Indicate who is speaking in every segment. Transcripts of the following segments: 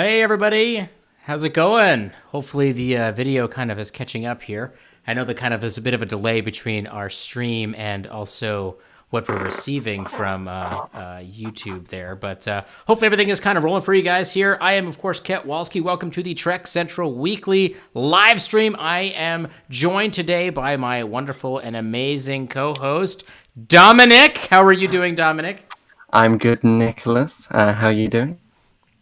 Speaker 1: Hey everybody, how's it going? Hopefully the video kind of is catching up here. I know that kind of there's a bit of a delay between our stream and also what we're receiving from YouTube there, but hopefully everything is kind of rolling for you guys here. I am, of course, Ket Walski. Welcome to the Trek Central Weekly live stream. I am joined today by my wonderful and amazing co-host, Dominic. How are you doing, Dominic?
Speaker 2: I'm good, Nicholas. How are you doing?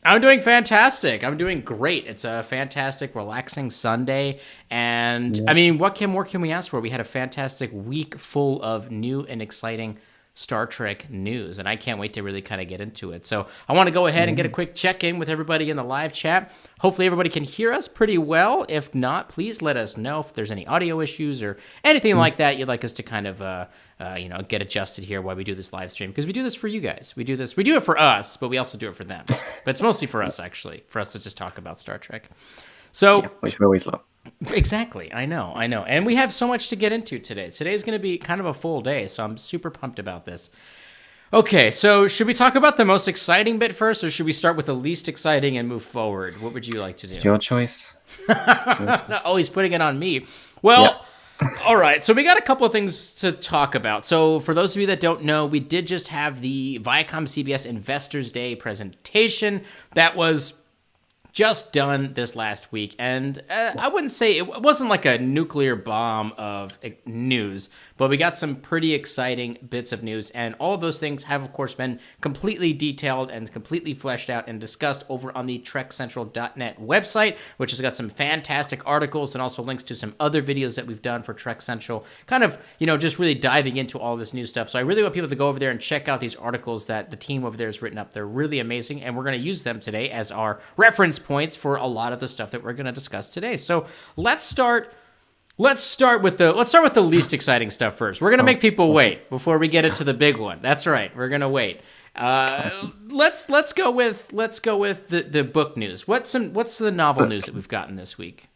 Speaker 1: I'm doing fantastic. I'm doing great. It's a fantastic, relaxing Sunday. And I mean, what more can we ask for? We had a fantastic week full of new and exciting Star Trek news, and I can't wait to really kind of get into it. So I want to go ahead and get a quick check-in with everybody in the live chat. Hopefully everybody can hear us pretty well. If not, please let us know if there's any audio issues or anything like that you'd like us to kind of get adjusted here while we do this live stream, because we do this for you guys. We do it for us, but we also do it for them. But it's mostly for us, actually, for us to just talk about Star Trek. So,
Speaker 2: which we always love.
Speaker 1: Exactly. I know. And we have so much to get into today. Today's going to be kind of a full day, so I'm super pumped about this. Okay, so should we talk about the most exciting bit first, or should we start with the least exciting and move forward? What would you like to do?
Speaker 2: It's your choice.
Speaker 1: Oh, he's putting it on me. Well, all right, so we got a couple of things to talk about. So for those of you that don't know, we did just have the ViacomCBS Investors Day presentation that was just done this last week, and I wouldn't say it wasn't like a nuclear bomb of news, but we got some pretty exciting bits of news, and all of those things have, of course, been completely detailed and completely fleshed out and discussed over on the TrekCentral.net website, which has got some fantastic articles and also links to some other videos that we've done for Trek Central, kind of, just really diving into all this new stuff. So I really want people to go over there and check out these articles that the team over there has written up. They're really amazing, and we're going to use them today as our reference points for a lot of the stuff that we're going to discuss today. So let's start with the least exciting stuff first. We're going to make people wait before we get into the big one. That's right. We're going to wait. Let's go with the book news. What's the novel news that we've gotten this week?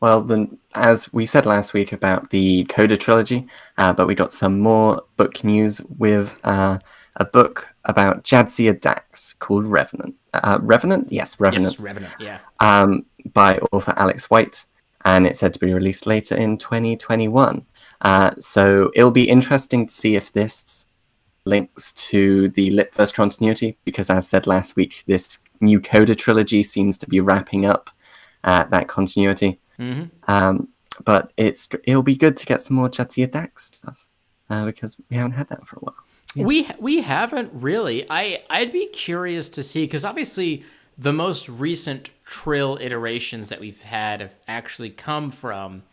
Speaker 2: Well, as we said last week about the Coda trilogy, but we got some more book news with a book about Jadzia Dax called Revenant. Revenant? Yes, Revenant.
Speaker 1: Yes, Revenant, yeah.
Speaker 2: By author Alex White, and it's said to be released later in 2021. So it'll be interesting to see if this links to the Litverse continuity, because as said last week, this new Coda trilogy seems to be wrapping up that continuity. Mm-hmm. But it'll be good to get some more Jadzia Dax stuff, because we haven't had that for a while.
Speaker 1: Yeah. We haven't really. I'd be curious to see, because obviously the most recent Trill iterations that we've had have actually come from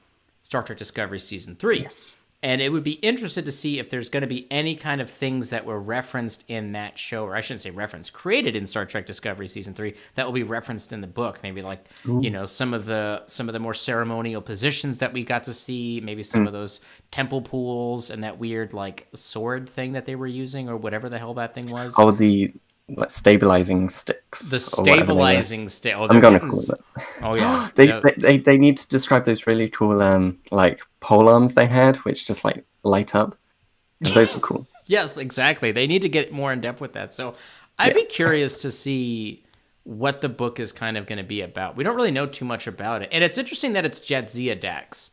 Speaker 1: Star Trek Discovery Season 3.
Speaker 2: Yes.
Speaker 1: And it would be interesting to see if there's going to be any kind of things that were referenced in that show, or I shouldn't say referenced, created in Star Trek Discovery Season 3 that will be referenced in the book. Maybe like, some of the more ceremonial positions that we got to see, maybe some of those temple pools and that weird like sword thing that they were using, or whatever the hell that thing was.
Speaker 2: Oh, the stabilizing sticks.
Speaker 1: The stabilizing stick.
Speaker 2: I'm gonna call it.
Speaker 1: Oh yeah.
Speaker 2: They need to describe those really cool like pole arms they had, which just like light up. Those were cool.
Speaker 1: Yes, exactly. They need to get more in depth with that. So I'd be curious to see what the book is kind of going to be about. We don't really know too much about it, and it's interesting that it's Jadzia Dax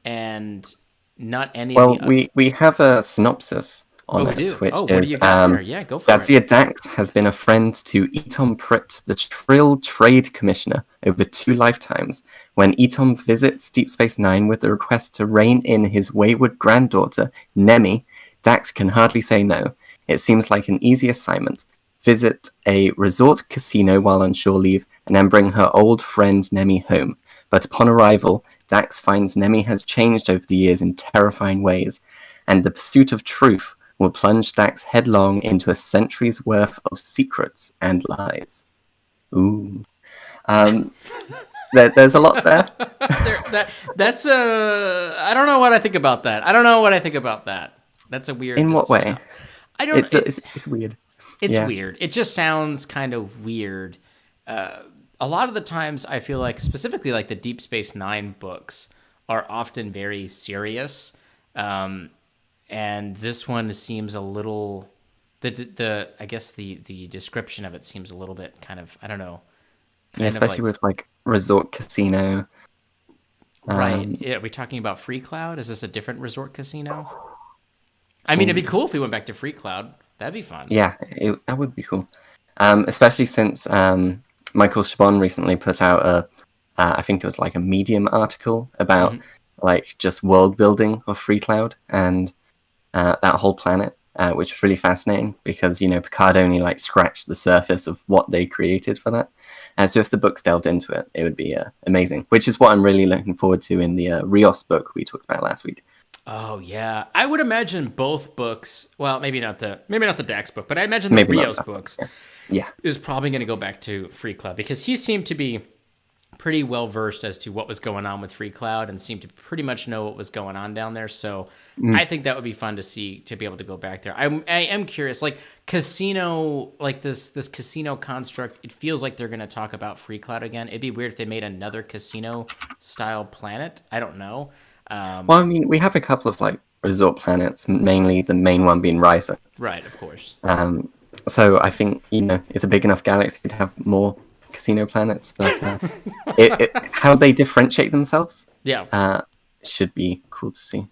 Speaker 1: and not any.
Speaker 2: Well, we have a synopsis on it, which
Speaker 1: what do you got there? Yeah, go for it.
Speaker 2: Jadzia Dax has been a friend to Etom Pritt, the Trill Trade Commissioner, over 2 lifetimes. When Etom visits Deep Space Nine with the request to rein in his wayward granddaughter, Nemi, Dax can hardly say no. It seems like an easy assignment. Visit a resort casino while on shore leave, and then bring her old friend Nemi home. But upon arrival, Dax finds Nemi has changed over the years in terrifying ways, and the pursuit of truth will plunge Dax headlong into a century's worth of secrets and lies. Ooh. There's a lot there.
Speaker 1: That's I don't know what I think about that. That's a weird.
Speaker 2: In what way?
Speaker 1: I don't.
Speaker 2: It's weird.
Speaker 1: It's weird. It just sounds kind of weird. A lot of the times, I feel like, specifically like the Deep Space Nine books, are often very serious. And this one seems a little, I guess the description of it seems a little bit kind of, I don't know,
Speaker 2: Yeah,
Speaker 1: Kind of
Speaker 2: especially
Speaker 1: like,
Speaker 2: with like Resort Casino.
Speaker 1: right.
Speaker 2: Um,
Speaker 1: Yeah, are we talking about Free Cloud? Is this a different resort casino? I mean, it'd be cool if we went back to Free Cloud. That'd be fun.
Speaker 2: yeah, that would be cool. Especially since Michael Chabon recently put out I think it was like a Medium article about
Speaker 1: Hmm.
Speaker 2: like just world building of Free Cloud and that whole planet, which was really fascinating because Picard only like scratched the surface of what they created for that. So if the books delved into it, it would be amazing. Which is what I'm really looking forward to in the Rios book we talked about last week.
Speaker 1: Oh yeah, I would imagine both books. Well, maybe not the Dax book, but I imagine the
Speaker 2: Maybe not
Speaker 1: Rios
Speaker 2: that.
Speaker 1: books
Speaker 2: Yeah. Yeah.
Speaker 1: is probably going to go back to Free Cloud because he seemed to be pretty well versed as to what was going on with Free Cloud and seemed to pretty much know what was going on down there. So I think that would be fun to see, to be able to go back there. I am curious, like casino, like this casino construct. It feels like they're going to talk about Free Cloud again. It'd be weird if they made another casino style planet. I don't know.
Speaker 2: Well, I mean, we have a couple of like resort planets, mainly the main one being Risa.
Speaker 1: Right, of course.
Speaker 2: So I think it's a big enough galaxy to have more casino planets, but how they differentiate themselves
Speaker 1: Yeah.
Speaker 2: should be cool to see.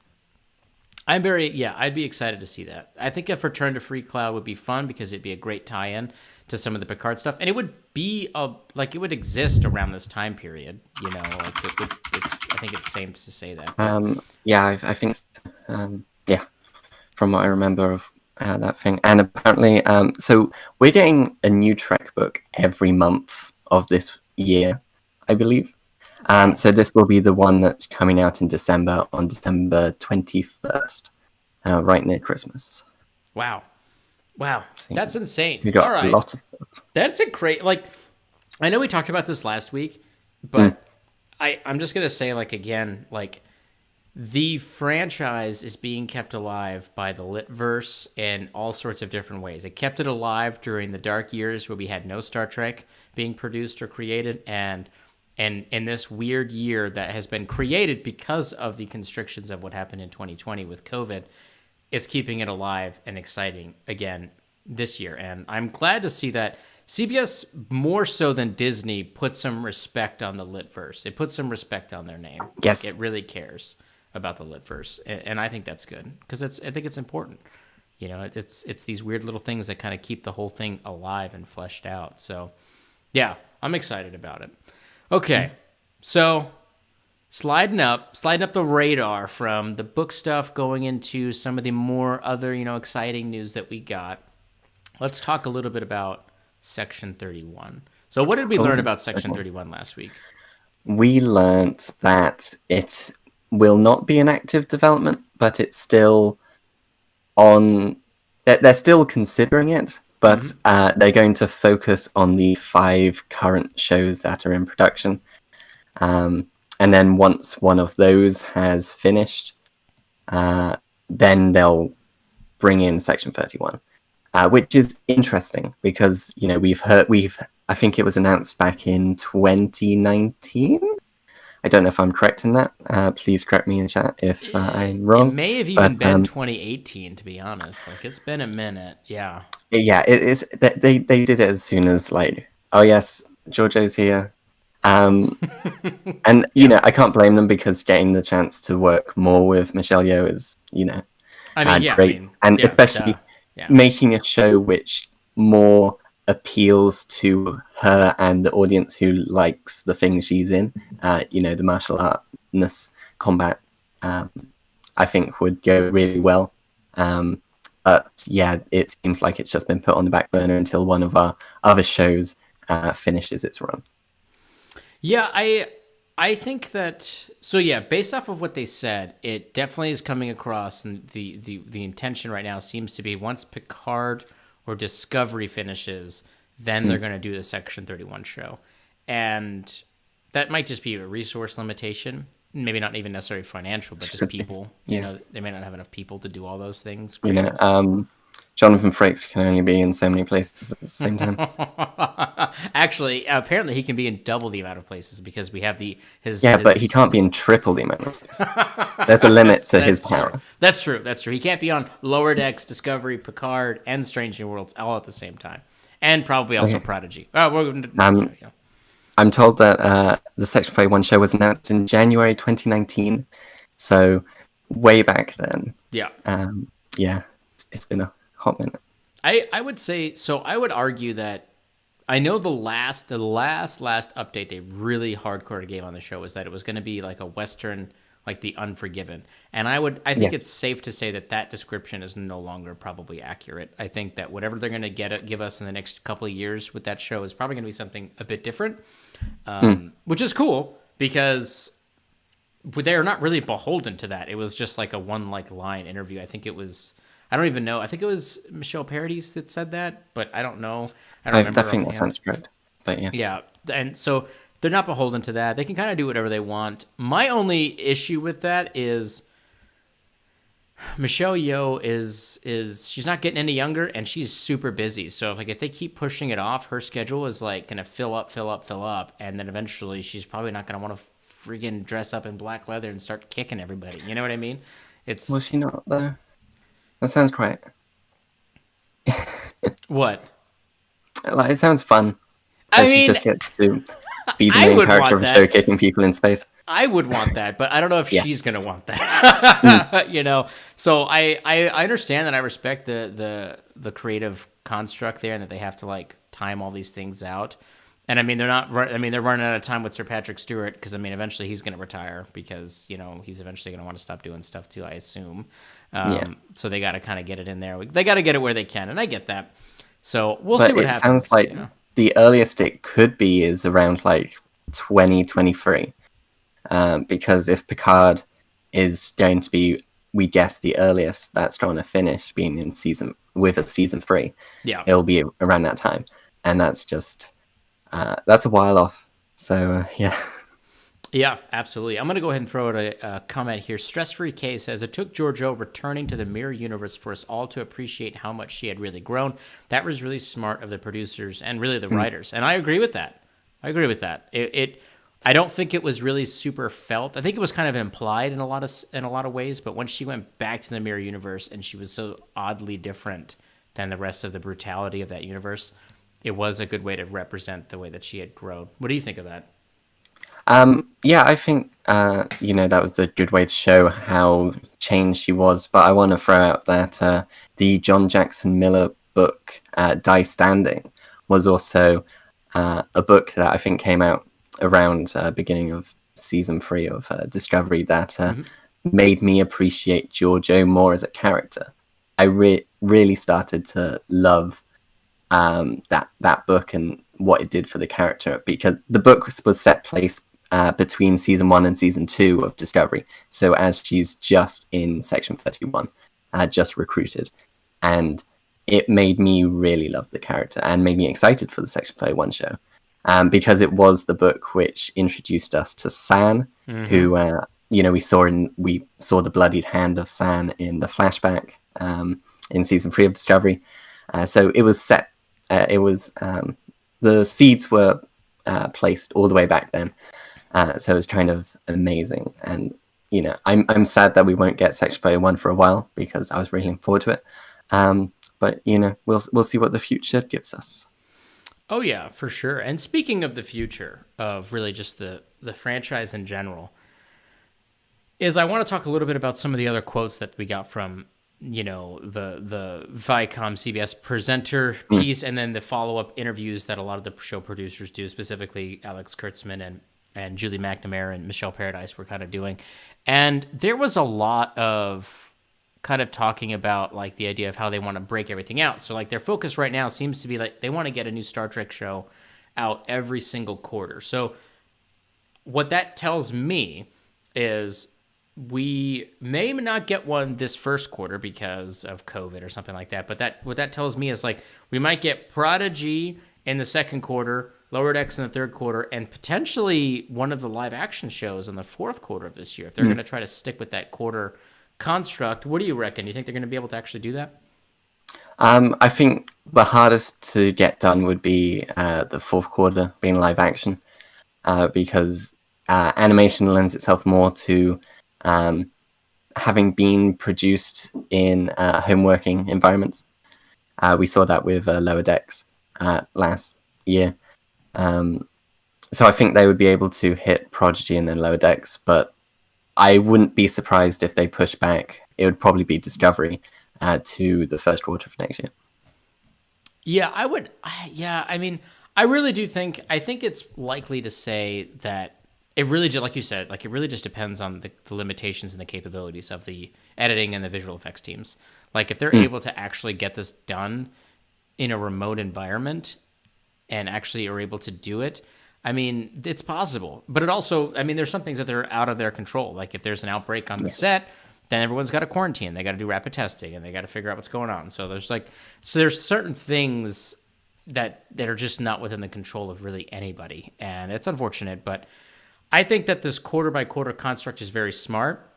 Speaker 1: I'd be excited to see that. I think if Return to Free Cloud would be fun because it'd be a great tie-in to some of the Picard stuff, and it would be it would exist around this time period. Like I think it's safe to say that.
Speaker 2: Yeah, I think, yeah, from what I remember of that thing, and apparently, so we're getting a new Trek book every month of this year, I believe. So this will be the one that's coming out in December, on December 21st, right near Christmas.
Speaker 1: Wow, that's insane.
Speaker 2: We got
Speaker 1: All right,
Speaker 2: lots of stuff.
Speaker 1: that's a great. Like, I know we talked about this last week, but I'm just gonna say, like, again, like, the franchise is being kept alive by the Litverse in all sorts of different ways. It kept it alive during the dark years where we had no Star Trek being produced or created, and in this weird year that has been created because of the constrictions of what happened in 2020 with COVID, it's keeping it alive and exciting again this year. And I'm glad to see that CBS, more so than Disney, put some respect on the Litverse. It puts some respect on their name.
Speaker 2: Yes.
Speaker 1: Like, it really cares about the Litverse, and I think that's good because I think it's important. It's these weird little things that kind of keep the whole thing alive and fleshed out. So, yeah, I'm excited about it. Okay, so sliding up the radar from the book stuff, going into some of the more other exciting news that we got. Let's talk a little bit about Section 31. So, what did we learn about Section 31 last week?
Speaker 2: We learnt that it will not be an active development, but it's still on. They're still considering it, but they're going to focus on the 5 current shows that are in production. And then once one of those has finished, then they'll bring in Section 31, which is interesting because I think it was announced back in 2019. I don't know if I'm correct in that. Please correct me in chat if I'm wrong.
Speaker 1: It may have even been 2018, to be honest. Like, it's been a minute. Yeah.
Speaker 2: Yeah, it is. They did it as soon as like, oh yes, Giorgio's here. And I can't blame them because getting the chance to work more with Michelle Yeoh is great, especially making a show which more appeals to her and the audience who likes the things she's in. The martial artness combat, I think would go really well. But yeah, it seems like it's just been put on the back burner until one of our other shows finishes its run.
Speaker 1: Yeah, I think that. So yeah, based off of what they said, it definitely is coming across, and the intention right now seems to be once Picard or Discovery finishes, then they're going to do the Section 31 show. And that might just be a resource limitation. Maybe not even necessarily financial, but just people. They may not have enough people to do all those things.
Speaker 2: Jonathan Frakes can only be in so many places at the same time.
Speaker 1: Actually, apparently he can be in double the amount of places because we have his.
Speaker 2: But he can't be in triple the amount of places. There's a limit to his power.
Speaker 1: True. That's true. He can't be on Lower Decks, Discovery, Picard, and Strange New Worlds all at the same time, and probably also Prodigy.
Speaker 2: I'm told that the Section 31 show was announced in January 2019, so way back then.
Speaker 1: Yeah.
Speaker 2: Yeah, it's been a hot minute.
Speaker 1: I would say so. I would argue that I know the last update they really hardcore gave on the show was that it was going to be like a Western, like The Unforgiven, and I think
Speaker 2: Yes.
Speaker 1: it's safe to say that that description is no longer probably accurate. I think that whatever they're going to give us in the next couple of years with that show is probably going to be something a bit different, which is cool because they're not really beholden to that. It was just like a one line interview. I think it was. I don't even know. I think it was Michelle Paradis that said that, but I don't know. I don't remember.
Speaker 2: I think that sounds correct. But yeah.
Speaker 1: Yeah, and so they're not beholden to that. They can kind of do whatever they want. My only issue with that is Michelle Yeoh is she's not getting any younger, and she's super busy. So if they keep pushing it off, her schedule is like gonna fill up, and then eventually she's probably not gonna want to friggin' dress up in black leather and start kicking everybody. You know what I mean? It's
Speaker 2: Was she not though? That sounds great.
Speaker 1: what?
Speaker 2: Like, it sounds fun.
Speaker 1: I
Speaker 2: She
Speaker 1: mean,
Speaker 2: just gets to be the
Speaker 1: I
Speaker 2: main
Speaker 1: would
Speaker 2: character
Speaker 1: want
Speaker 2: of a
Speaker 1: that.
Speaker 2: show, kicking people in space.
Speaker 1: I would want that, but I don't know if
Speaker 2: Yeah.
Speaker 1: she's gonna want that. You know, so I understand that. I respect the creative construct there, and that they have to like time all these things out. And I mean, they're not. I mean, they're running out of time with Sir Patrick Stewart because I mean, eventually he's gonna retire because he's eventually gonna want to stop doing stuff too. I assume. So they got to kind of get it in there. They got to get it where they can, and I get that. So we'll see what happens.
Speaker 2: It sounds like the earliest it could be is around like 2023. Because if Picard is going to be, we guess, the earliest that's going to finish being in season 3, it'll be around that time, and that's just that's a while off. So yeah.
Speaker 1: Yeah, absolutely. I'm going to go ahead and throw out a comment here. Stress-Free K says, it took Georgiou returning to the Mirror Universe for us all to appreciate how much she had really grown. That was really smart of the producers and really the writers. And I agree with that. I don't think it was really super felt. I think it was kind of implied in a lot of ways, but when she went back to the Mirror Universe and she was so oddly different than the rest of the brutality of that universe, it was a good way to represent the way that she had grown. What do you think of that?
Speaker 2: Yeah, I think that was a good way to show how changed she was. But I want to throw out that the John Jackson Miller book, Die Standing, was also a book that I think came out around beginning of season 3 of Discovery that made me appreciate Georgiou more as a character. I really started to love that book and what it did for the character, because the book was set place between season 1 and season 2 of Discovery. So as she's just in Section 31, just recruited, and it made me really love the character and made me excited for the Section 31 show, because it was the book which introduced us to San, who we saw the bloodied hand of San in the flashback in season 3 of Discovery. So it was set. The seeds were placed all the way back then. So it was kind of amazing, and I'm sad that we won't get Section 31 for a while because I was really looking forward to it. But we'll see what the future gives us.
Speaker 1: Oh yeah, for sure. And speaking of the future of really just the franchise in general, I want to talk a little bit about some of the other quotes that we got from the ViacomCBS presenter piece, and then the follow-up interviews that a lot of the show producers do, specifically Alex Kurtzman and Julie McNamara and Michelle Paradis were kind of doing. And there was a lot of kind of talking about like the idea of how they want to break everything out. So like their focus right now seems to be like they want to get a new Star Trek show out every single quarter. So what that tells me is we may not get one this first quarter because of COVID or something like that. But what that tells me is like we might get Prodigy in the second quarter, Lower Decks in the third quarter, and potentially one of the live action shows in the fourth quarter of this year. If they're going to try to stick with that quarter construct, what do you reckon? Do you think they're going to be able to actually do that?
Speaker 2: I think the hardest to get done would be the fourth quarter being live action, because animation lends itself more to having been produced in home working environments. We saw that with Lower Decks last year. So I think they would be able to hit Prodigy and then Lower Decks, but I wouldn't be surprised if they push back. It would probably be Discovery to the first quarter of next year.
Speaker 1: Yeah, I would. Yeah, I mean, I really do think. I think it's likely to say that it really, like you said, like it really just depends on the limitations and the capabilities of the editing and the visual effects teams. Like if they're able to actually get this done in a remote environment and actually are able to do it, I mean, it's possible. But it also, I mean, there's some things that are out of their control. Like if there's an outbreak on the set, then everyone's got to quarantine. They got to do rapid testing and they got to figure out what's going on. So there's certain things that are just not within the control of really anybody. And it's unfortunate, but I think that this quarter by quarter construct is very smart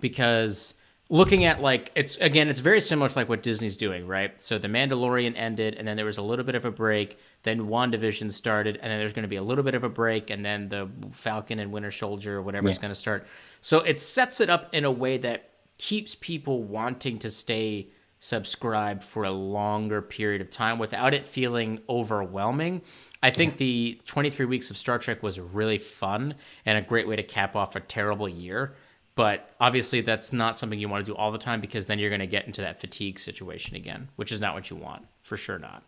Speaker 1: because looking at it's very similar to like what Disney's doing, right? So The Mandalorian ended and then there was a little bit of a break, then WandaVision started and then there's going to be a little bit of a break and then the Falcon and Winter Soldier or whatever is going to start. So it sets it up in a way that keeps people wanting to stay subscribed for a longer period of time without it feeling overwhelming. I think the 23 weeks of Star Trek was really fun and a great way to cap off a terrible year. But obviously that's not something you want to do all the time because then you're going to get into that fatigue situation again, which is not what you want. For sure not.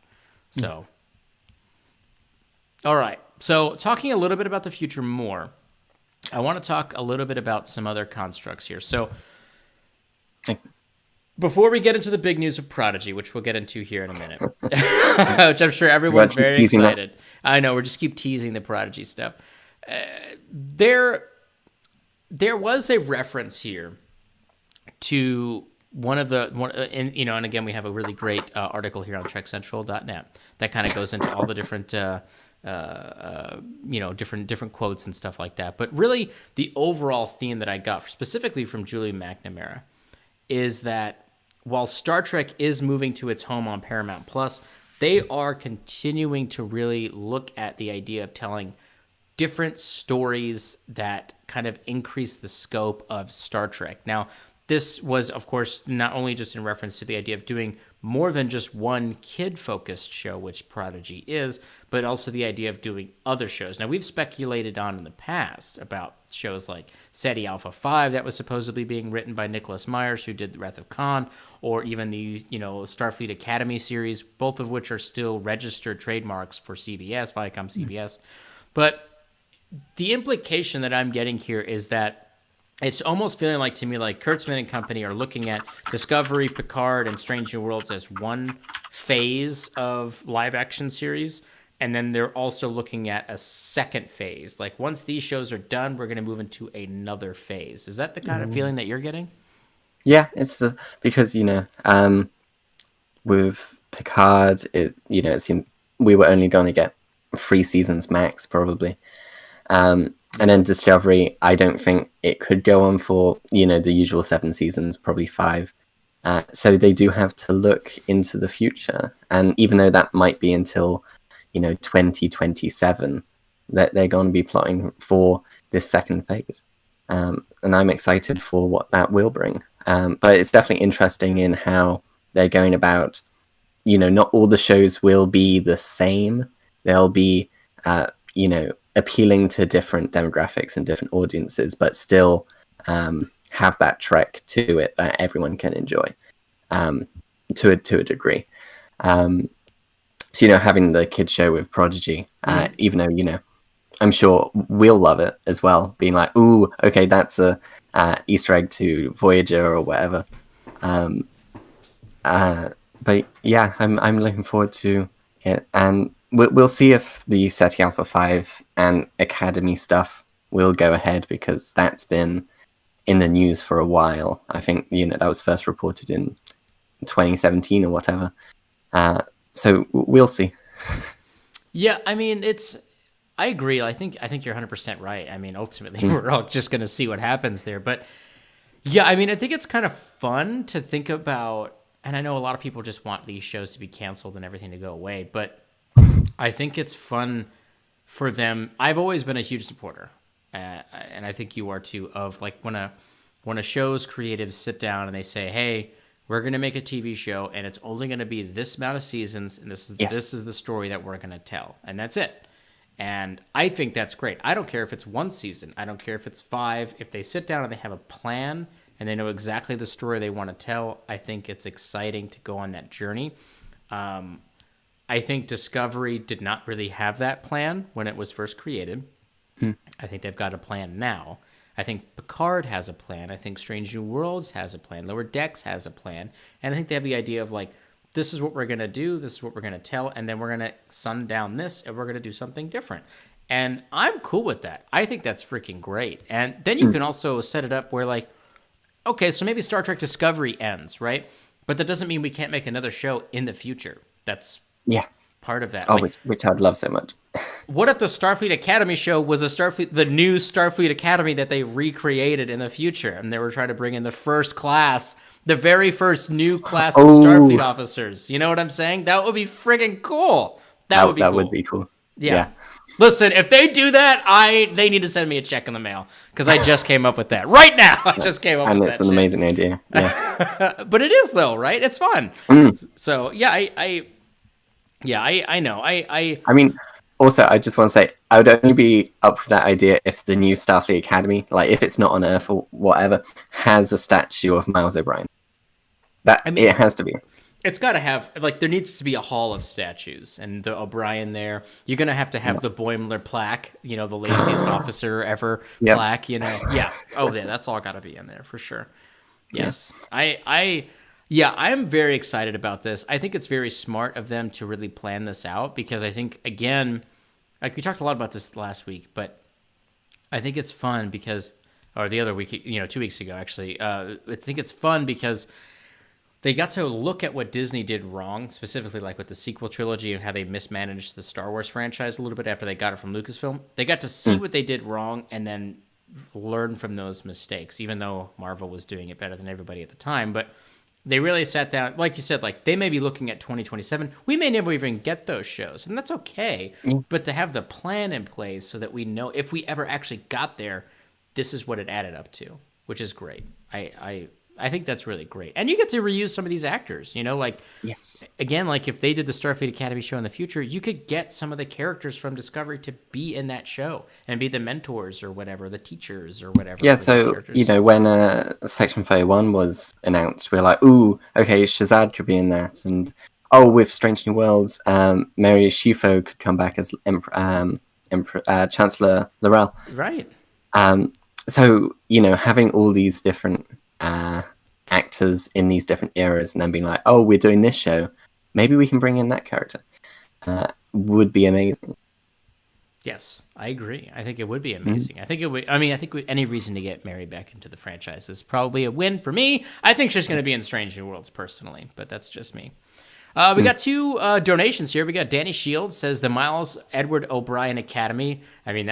Speaker 1: So, all right. So talking a little bit about the future more, I want to talk a little bit about some other constructs here. So before we get into the big news of Prodigy, which we'll get into here in a minute, which I'm sure everyone's very excited. I know, we're just keep teasing the Prodigy stuff. There was a reference here to and again, we have a really great article here on TrekCentral.net that kind of goes into all the different, different quotes and stuff like that. But really, the overall theme that I got specifically from Julie McNamara is that while Star Trek is moving to its home on Paramount Plus, they are continuing to really look at the idea of telling different stories that kind of increase the scope of Star Trek. Now, this was, of course, not only just in reference to the idea of doing more than just one kid-focused show, which Prodigy is, but also the idea of doing other shows. Now, we've speculated on in the past about shows like SETI Alpha 5 that was supposedly being written by Nicholas Myers, who did The Wrath of Khan, or even the Starfleet Academy series, both of which are still registered trademarks for CBS, ViacomCBS. But the implication that I'm getting here is that it's almost feeling like to me like Kurtzman and company are looking at Discovery, Picard, and Strange New Worlds as one phase of live action series. And then they're also looking at a second phase. Like once these shows are done, we're going to move into another phase. Is that the kind of feeling that you're getting?
Speaker 2: Yeah, it's because, with Picard, it seemed we were only going to get 3 seasons max, probably. And then Discovery, I don't think it could go on for, the usual 7 seasons, probably 5. So they do have to look into the future. And even though that might be until, 2027, that they're going to be plotting for this second phase. And I'm excited for what that will bring. But it's definitely interesting in how they're going about, not all the shows will be the same. They'll be, appealing to different demographics and different audiences, but still have that Trek to it that everyone can enjoy to a degree. So, having the kids show with Prodigy, even though, I'm sure we'll love it as well, being like, ooh, okay, that's a Easter egg to Voyager or whatever. But yeah, I'm looking forward to it. And we'll see if the SETI Alpha 5 and Academy stuff will go ahead, because that's been in the news for a while. I think, that was first reported in 2017 or whatever. So we'll see.
Speaker 1: Yeah, I mean, I agree. I think you're 100% right. I mean, ultimately, we're all just going to see what happens there. But yeah, I mean, I think it's kind of fun to think about, and I know a lot of people just want these shows to be canceled and everything to go away, but I think it's fun for them. I've always been a huge supporter, and I think you are too, of like when a show's creatives sit down and they say, hey, we're going to make a TV show and it's only going to be this amount of seasons, and this is the story that we're going to tell, and that's it. And I think that's great. I don't care if it's one season. I don't care if it's 5. If they sit down and they have a plan and they know exactly the story they want to tell, I think it's exciting to go on that journey. I think Discovery did not really have that plan when it was first created. I think they've got a plan now. I think Picard has a plan. I think Strange New Worlds has a plan. Lower Decks has a plan. And I think they have the idea of like, this is what we're going to do. This is what we're going to tell. And then we're going to sundown this and we're going to do something different. And I'm cool with that. I think that's freaking great. And then you can also set it up where like, okay, so maybe Star Trek Discovery ends, right? But that doesn't mean we can't make another show in the future. That's part of that.
Speaker 2: Oh,
Speaker 1: like,
Speaker 2: which I'd love so much.
Speaker 1: what if the Starfleet Academy show was the new Starfleet Academy that they recreated in the future, and they were trying to bring in the first class, the very first new class of Starfleet officers? You know what I'm saying? That would be friggin' cool. That would be cool. That
Speaker 2: would be cool. Yeah.
Speaker 1: Listen, if they do that, they need to send me a check in the mail because I just came up with that right now. I just came up with that.
Speaker 2: And it's an amazing idea. Yeah.
Speaker 1: But it is though, right? It's fun. So yeah, I know. I
Speaker 2: mean, also, I just want to say, I would only be up for that idea if the new Starfleet Academy, like if it's not on Earth or whatever, has a statue of Miles O'Brien. It has to be.
Speaker 1: It's got to have, like, there needs to be a hall of statues, and the O'Brien there. You're going to have the Boimler plaque, you know, the laziest officer ever plaque, you know. Yeah. Oh, yeah, that's all got to be in there for sure. Yes. I'm very excited about this. I think it's very smart of them to really plan this out because I think, again, like we talked a lot about this last week, but I think it's fun because, or the other week, you know, 2 weeks ago, actually, I think it's fun because they got to look at what Disney did wrong, specifically like with the sequel trilogy and how they mismanaged the Star Wars franchise a little bit after they got it from Lucasfilm. They got to see what they did wrong and then learn from those mistakes, even though Marvel was doing it better than everybody at the time. But they really sat down, like you said, like they may be looking at 2027. We may never even get those shows, and that's okay. But to have the plan in place so that we know if we ever actually got there, this is what it added up to, which is great. I think that's really great. And you get to reuse some of these actors, you know, like, again, like if they did the Starfleet Academy show in the future, you could get some of the characters from Discovery to be in that show and be the mentors or whatever, the teachers or whatever.
Speaker 2: Yeah, so, you know, when Section 31 was announced, we were like, ooh, okay, Shazad could be in that. And, with Strange New Worlds, Mary Shifo could come back as Chancellor Laurel.
Speaker 1: Right.
Speaker 2: So, you know, having all these different actors in these different eras and then being like, oh, we're doing this show, maybe we can bring in that character, would be amazing.
Speaker 1: Yes, I agree. I think it would be amazing. I think it would. I mean, I think any reason to get Mary back into the franchise is probably a win for me. I think she's going to be in Strange New Worlds personally, but that's just me. We got 2 donations here. We got Danny Shields says the Miles Edward O'Brien Academy. I mean,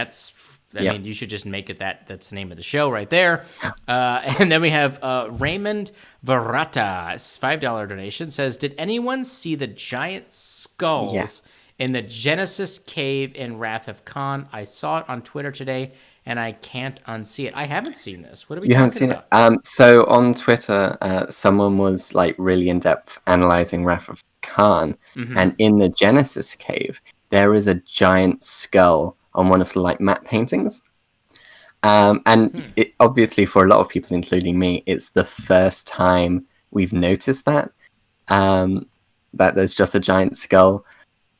Speaker 1: I mean, you should just make it that's the name of the show right there. And then we have Raymond Varata, $5 donation, says, did anyone see the giant skulls in the Genesis cave in Wrath of Khan? I saw it on Twitter today, and I can't unsee it. I haven't seen this. What are we talking about? You haven't seen
Speaker 2: it? So on Twitter, someone was like really in-depth analyzing Wrath of Khan, and in the Genesis cave, there is a giant skull on one of the like matte paintings. It, obviously for a lot of people, including me, it's the first time we've noticed that there's just a giant skull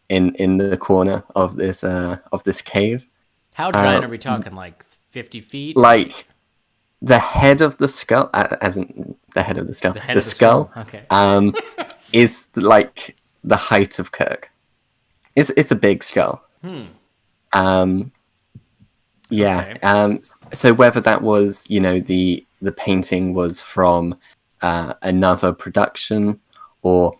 Speaker 2: in the corner of this cave.
Speaker 1: How giant are we talking? Like 50 feet?
Speaker 2: Like the head of the skull, as in the head of the skull. The skull.
Speaker 1: Okay.
Speaker 2: Is like the height of Kirk. It's a big skull. So whether that was, you know, the painting was from another production, or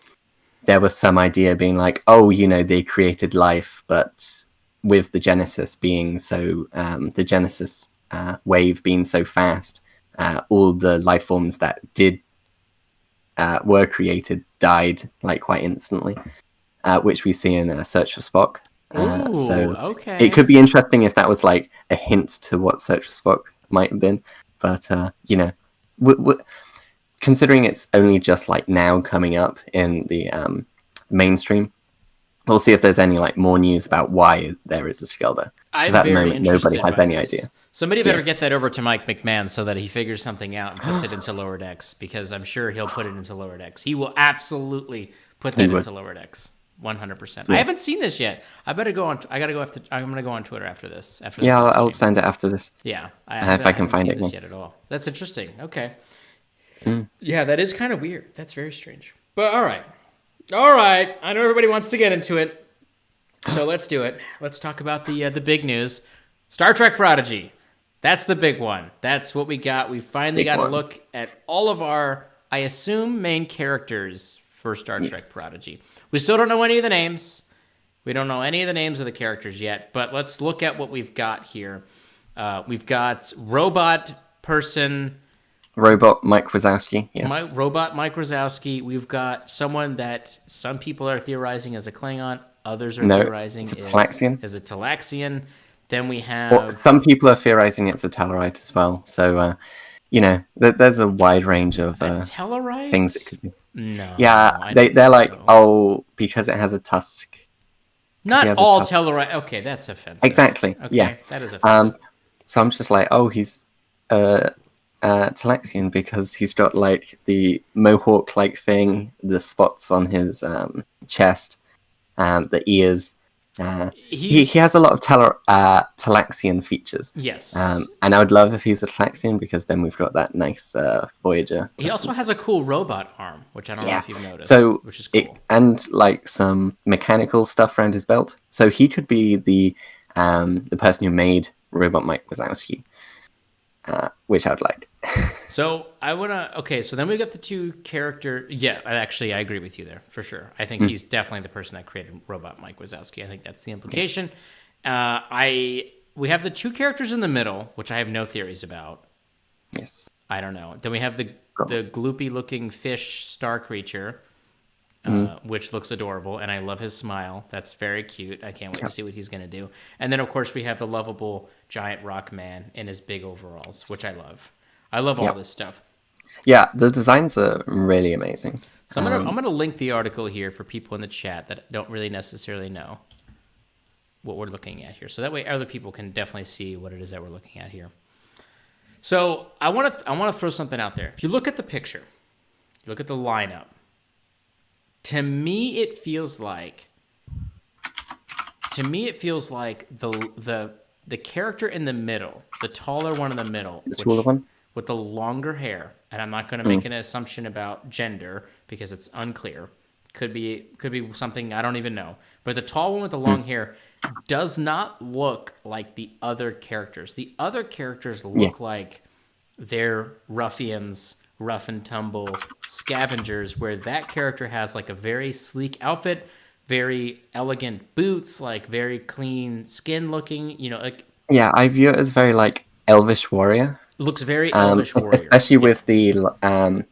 Speaker 2: there was some idea being like, oh, you know, they created life, but with the Genesis being so, the Genesis wave being so fast, all the life forms that were created died like quite instantly, which we see in Search for Spock. It could be interesting if that was like a hint to what Search for Spock might have been, but you know, considering it's only just like now coming up in the mainstream, We'll see if there's any like more news about why there is a skill there. Because
Speaker 1: I'm
Speaker 2: at the
Speaker 1: very
Speaker 2: moment, nobody
Speaker 1: interested
Speaker 2: has
Speaker 1: by
Speaker 2: any
Speaker 1: this.
Speaker 2: idea.
Speaker 1: Somebody better get that over to Mike McMahon so that he figures something out and puts it into Lower Decks, because I'm sure he'll put it into Lower Decks. He will absolutely put that into Lower Decks. 100%. I haven't seen this yet. I better go on. I'm gonna go on Twitter after this.
Speaker 2: I'll send it after this.
Speaker 1: Yeah,
Speaker 2: if I can find it
Speaker 1: yet at all. That's interesting. Okay. Yeah, that is kind of weird. That's very strange. But all right. I know everybody wants to get into it. So let's do it. Let's talk about the big news. Star Trek Prodigy. That's the big one. That's what we got. We finally got a look at all of our, I assume, main characters for Star Trek Prodigy. We still don't know any of the names. We don't know any of the names of the characters yet, but let's look at what we've got here. We've got Robot
Speaker 2: Mike Wazowski. Yes.
Speaker 1: Robot Mike Wazowski. We've got someone that some people are theorizing as a Klingon. Others are theorizing
Speaker 2: it's a Talaxian.
Speaker 1: As a Talaxian. Then we have...
Speaker 2: some people are theorizing it's a Tellarite as well. So, there's a wide range of things it could be.
Speaker 1: No.
Speaker 2: Yeah, they're like, because it has a tusk.
Speaker 1: Not all Tellarite. Okay, that's offensive.
Speaker 2: Exactly.
Speaker 1: Okay,
Speaker 2: yeah.
Speaker 1: That is offensive.
Speaker 2: So I'm just like, he's Talaxian because he's got like the mohawk-like thing, the spots on his chest, the ears. He has a lot of Talaxian features.
Speaker 1: Yes.
Speaker 2: And I would love if he's a Talaxian because then we've got that nice Voyager.
Speaker 1: He also has a cool robot arm, which I don't know if you've noticed.
Speaker 2: So,
Speaker 1: which is cool.
Speaker 2: And like some mechanical stuff around his belt. So he could be the person who made Robot Mike Wazowski, which I would like.
Speaker 1: So so then we got the two character. Yeah, I agree with you there for sure. I think he's definitely the person that created Robot Mike Wazowski. I think that's the implication. Yes. We have the two characters in the middle, which I have no theories about.
Speaker 2: Yes.
Speaker 1: I don't know. Then we have the gloopy looking fish star creature, which looks adorable, and I love his smile. That's very cute. I can't wait to see what he's going to do. And then, of course, we have the lovable giant rock man in his big overalls, which I love. I love all this stuff.
Speaker 2: Yeah, the designs are really amazing.
Speaker 1: So I'm gonna link the article here for people in the chat that don't really necessarily know what we're looking at here. So that way other people can definitely see what it is that we're looking at here. So I want to throw something out there. If you look at the picture, you look at the lineup, to me it feels like the character in the middle, the taller one in the middle,
Speaker 2: the taller one
Speaker 1: with the longer hair, and I'm not going to make an assumption about gender because it's unclear. Could be something I don't even know. But the tall one with the long hair does not look like the other characters. The other characters look like they're ruffians, rough and tumble scavengers, where that character has like a very sleek outfit, very elegant boots, like very clean skin looking, like...
Speaker 2: Yeah, I view it as very like elvish warrior.
Speaker 1: Looks very elvish warrior.
Speaker 2: Especially with the,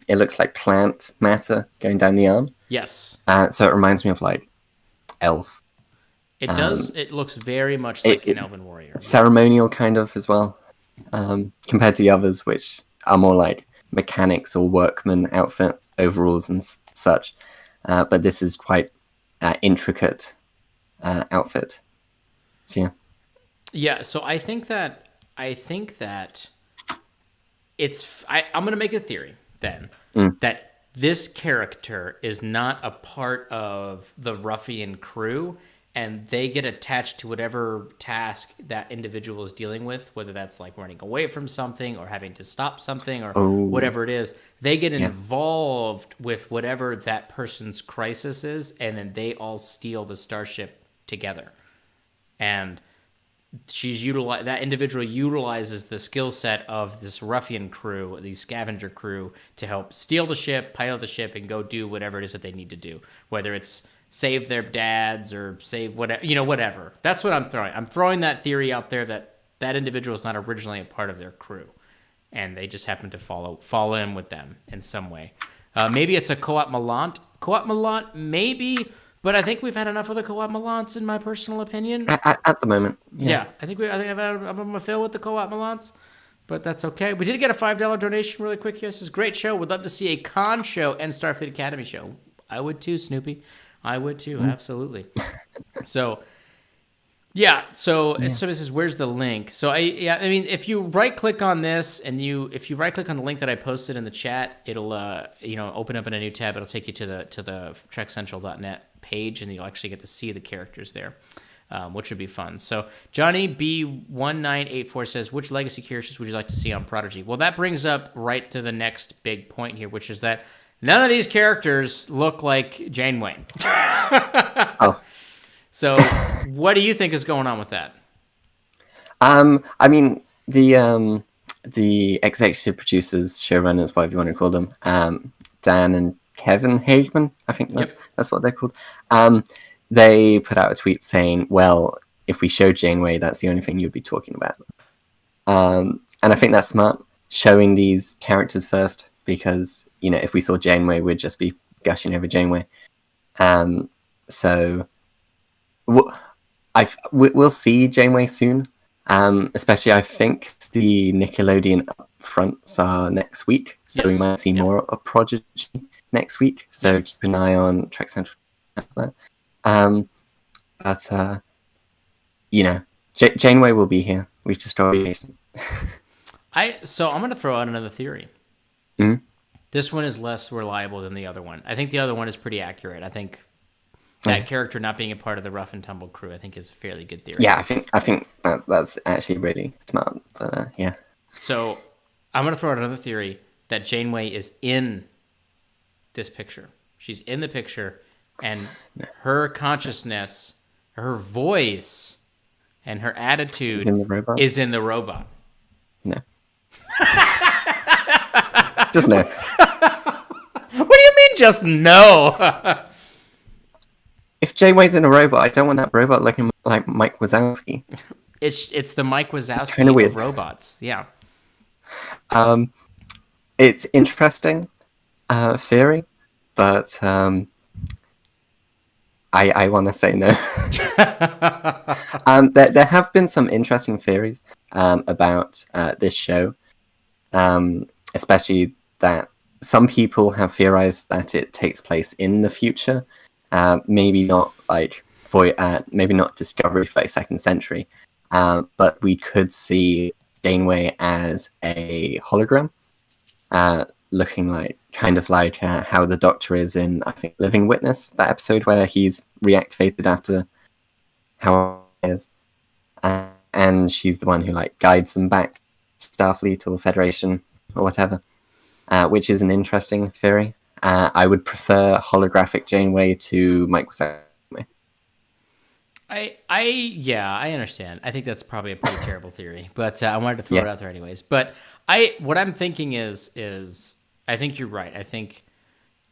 Speaker 2: it looks like plant matter going down the arm.
Speaker 1: Yes.
Speaker 2: So it reminds me of like elf.
Speaker 1: It does. It looks very much like an elven warrior.
Speaker 2: Ceremonial kind of as well, compared to the others, which are more like mechanics or workman outfit, overalls and such. But this is quite intricate outfit. So yeah.
Speaker 1: Yeah. So I think that I'm going to make a theory then that this character is not a part of the ruffian crew, and they get attached to whatever task that individual is dealing with, whether that's like running away from something or having to stop something or whatever it is. They get involved with whatever that person's crisis is, and then they all steal the starship together. And that individual utilizes the skill set of this ruffian crew, the scavenger crew, to help steal the ship, pilot the ship, and go do whatever it is that they need to do. Whether it's save their dads or save whatever. That's what I'm throwing. I'm throwing that theory out there that individual is not originally a part of their crew, and they just happen to fall in with them in some way. Maybe it's a Coat Malant. Coat Malant, maybe. But I think we've had enough of the Coat Malants, in my personal opinion.
Speaker 2: At the moment,
Speaker 1: yeah. I think I'm a fill with the Coat Malants, but that's okay. We did get a $5 donation really quick here. This is a great show. Would love to see a con show and Starfleet Academy show. I would too, Snoopy. I would too, absolutely. So yeah, so it sort of says, "Where's the link?" So I mean, if you right click on this and if you right click on the link that I posted in the chat, it'll open up in a new tab. It'll take you to the TrekCentral.net page, and you'll actually get to see the characters there, which would be fun. So Johnny B1984 says, "Which legacy characters would you like to see on Prodigy?" Well, that brings up right to the next big point here, which is that none of these characters look like Janeway.
Speaker 2: Oh.
Speaker 1: So, what do you think is going on with that?
Speaker 2: I mean, the executive producers, showrunners, whatever you want to call them, Dan and Kevin Hageman, I think that's what they're called. They put out a tweet saying, "Well, if we show Janeway, that's the only thing you'd be talking about." And I think that's smart, showing these characters first, because if we saw Janeway, we'd just be gushing over Janeway. So. We'll see Janeway soon, especially I think the Nickelodeon upfronts are next week, so we might see more of Prodigy next week, so keep an eye on Trek Central after that. But Janeway will be here. We've just got to be patient.
Speaker 1: So I'm going to throw out another theory.
Speaker 2: Mm-hmm.
Speaker 1: This one is less reliable than the other one. I think the other one is pretty accurate. I think that character not being a part of the rough and tumble crew, I think, is a fairly good theory.
Speaker 2: Yeah, I think that's actually really smart. But yeah.
Speaker 1: So I'm going to throw out another theory that Janeway is in this picture. She's in the picture, and her consciousness, her voice, and her attitude is in the robot.
Speaker 2: No. Just no.
Speaker 1: What do you mean, just no?
Speaker 2: If Janeway's in a robot, I don't want that robot looking like Mike Wazowski.
Speaker 1: It's the Mike Wazowski of robots. Yeah.
Speaker 2: It's interesting theory, but I want to say no. There have been some interesting theories about this show, especially that some people have theorized that it takes place in the future. Maybe not maybe not Discovery 32nd century, but we could see Janeway as a hologram, looking like how the Doctor is in, I think, Living Witness, that episode where he's reactivated after how he is, and she's the one who guides them back to Starfleet or Federation or whatever, which is an interesting theory. I would prefer holographic Janeway to Mike Wazowski.
Speaker 1: I understand. I think that's probably a pretty terrible theory, but I wanted to throw it out there anyways. But what I'm thinking is I think you're right. I think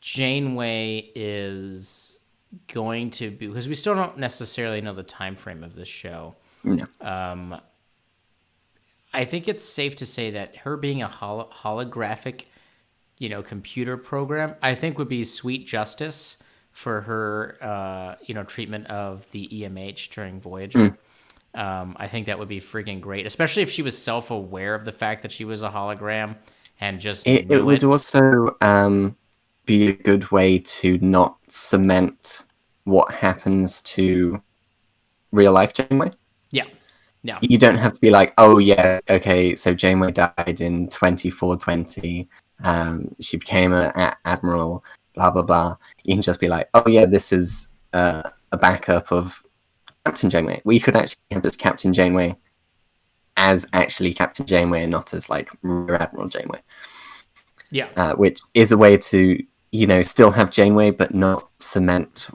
Speaker 1: Janeway is going to be, because we still don't necessarily know the time frame of this show.
Speaker 2: No.
Speaker 1: I think it's safe to say that her being a holographic computer program, I think would be sweet justice for her, treatment of the EMH during Voyager. I think that would be freaking great, especially if she was self-aware of the fact that she was a hologram and just
Speaker 2: it would also be a good way to not cement what happens to real life Janeway.
Speaker 1: Yeah.
Speaker 2: You don't have to be like, oh yeah, okay, so Janeway died in 2420. She became an admiral, blah blah blah. You can just be like, oh yeah, this is a backup of Captain Janeway. We could actually have just Captain Janeway as actually Captain Janeway and not as Rear Admiral Janeway.
Speaker 1: Yeah.
Speaker 2: Which is a way to still have Janeway but not cement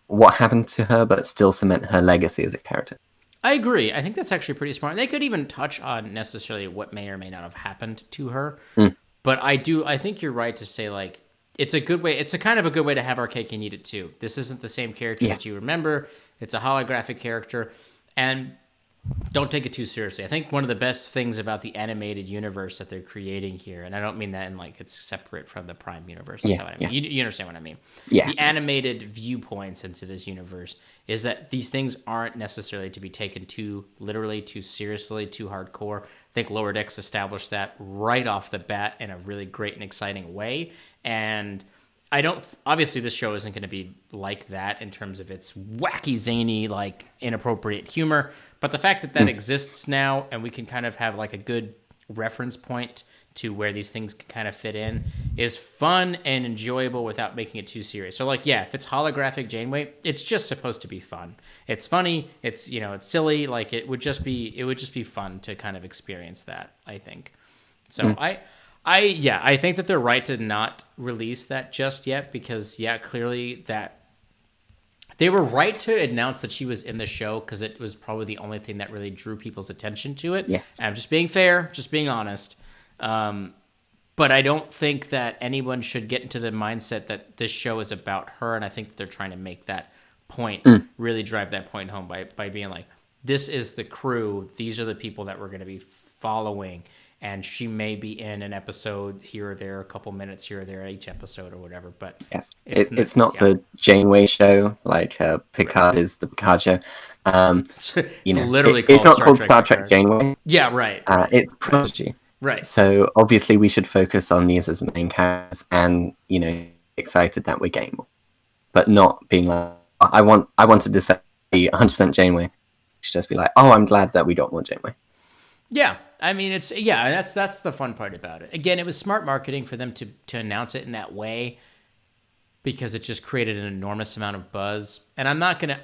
Speaker 2: what happened to her, but still cement her legacy as a character.
Speaker 1: I agree. I think that's actually pretty smart. They could even touch on necessarily what may or may not have happened to her. But I think you're right to say it's a good way. It's a kind of a good way to have our cake and eat it too. This isn't the same character that you remember. It's a holographic character, and don't take it too seriously. I think one of the best things about the animated universe that they're creating here, and I don't mean that in it's separate from the Prime universe. That's not what I mean. You understand what I mean.
Speaker 2: Yeah.
Speaker 1: The animated viewpoints into this universe is that these things aren't necessarily to be taken too literally, too seriously, too hardcore. I think Lower Decks established that right off the bat in a really great and exciting way. And I don't. Obviously, this show isn't going to be like that in terms of its wacky, zany, like inappropriate humor. But the fact that that exists now, and we can kind of have like a good reference point to where these things can kind of fit in, is fun and enjoyable without making it too serious. So, like, yeah, if it's holographic Janeway, it's just supposed to be fun. It's funny. It's it's silly. Like it would just be fun to kind of experience that. I think. So I think that they're right to not release that just yet because clearly that they were right to announce that she was in the show because it was probably the only thing that really drew people's attention to it.
Speaker 2: Yes.
Speaker 1: And I'm just being fair, just being honest. But I don't think that anyone should get into the mindset that this show is about her, and I think that they're trying to make that point, really drive that point home by being like, this is the crew, these are the people that we're going to be following. And she may be in an episode here or there, a couple minutes here or there at each episode or whatever. But
Speaker 2: yes, it's not the Janeway show like Picard is the Picard show.
Speaker 1: Literally
Speaker 2: it's not called Star Trek Janeway.
Speaker 1: Yeah, right.
Speaker 2: It's Prodigy.
Speaker 1: Right.
Speaker 2: So obviously we should focus on these as the main characters, and excited that we're getting more, but not being like I wanted to say 100% Janeway. You should just be like, oh, I'm glad that we got more Janeway.
Speaker 1: Yeah, I mean that's the fun part about it. Again, it was smart marketing for them to announce it in that way because it just created an enormous amount of buzz. And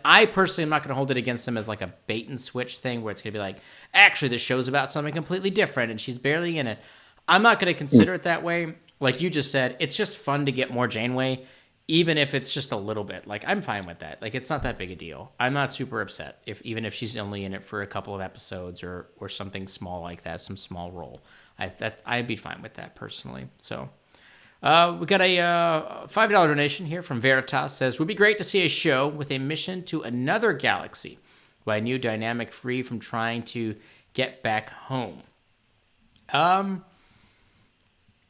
Speaker 1: I personally am not gonna hold it against them as like a bait and switch thing where it's gonna be like, actually this show's about something completely different and she's barely in it. I'm not gonna consider it that way. Like you just said, it's just fun to get more Janeway. Even if it's just a little bit, like I'm fine with that. Like it's not that big a deal. I'm not super upset even if she's only in it for a couple of episodes or something small like that, some small role. I'd be fine with that personally. So we got a $5 donation here from Veritas. Says would be great to see a show with a mission to another galaxy by a new dynamic free from trying to get back home.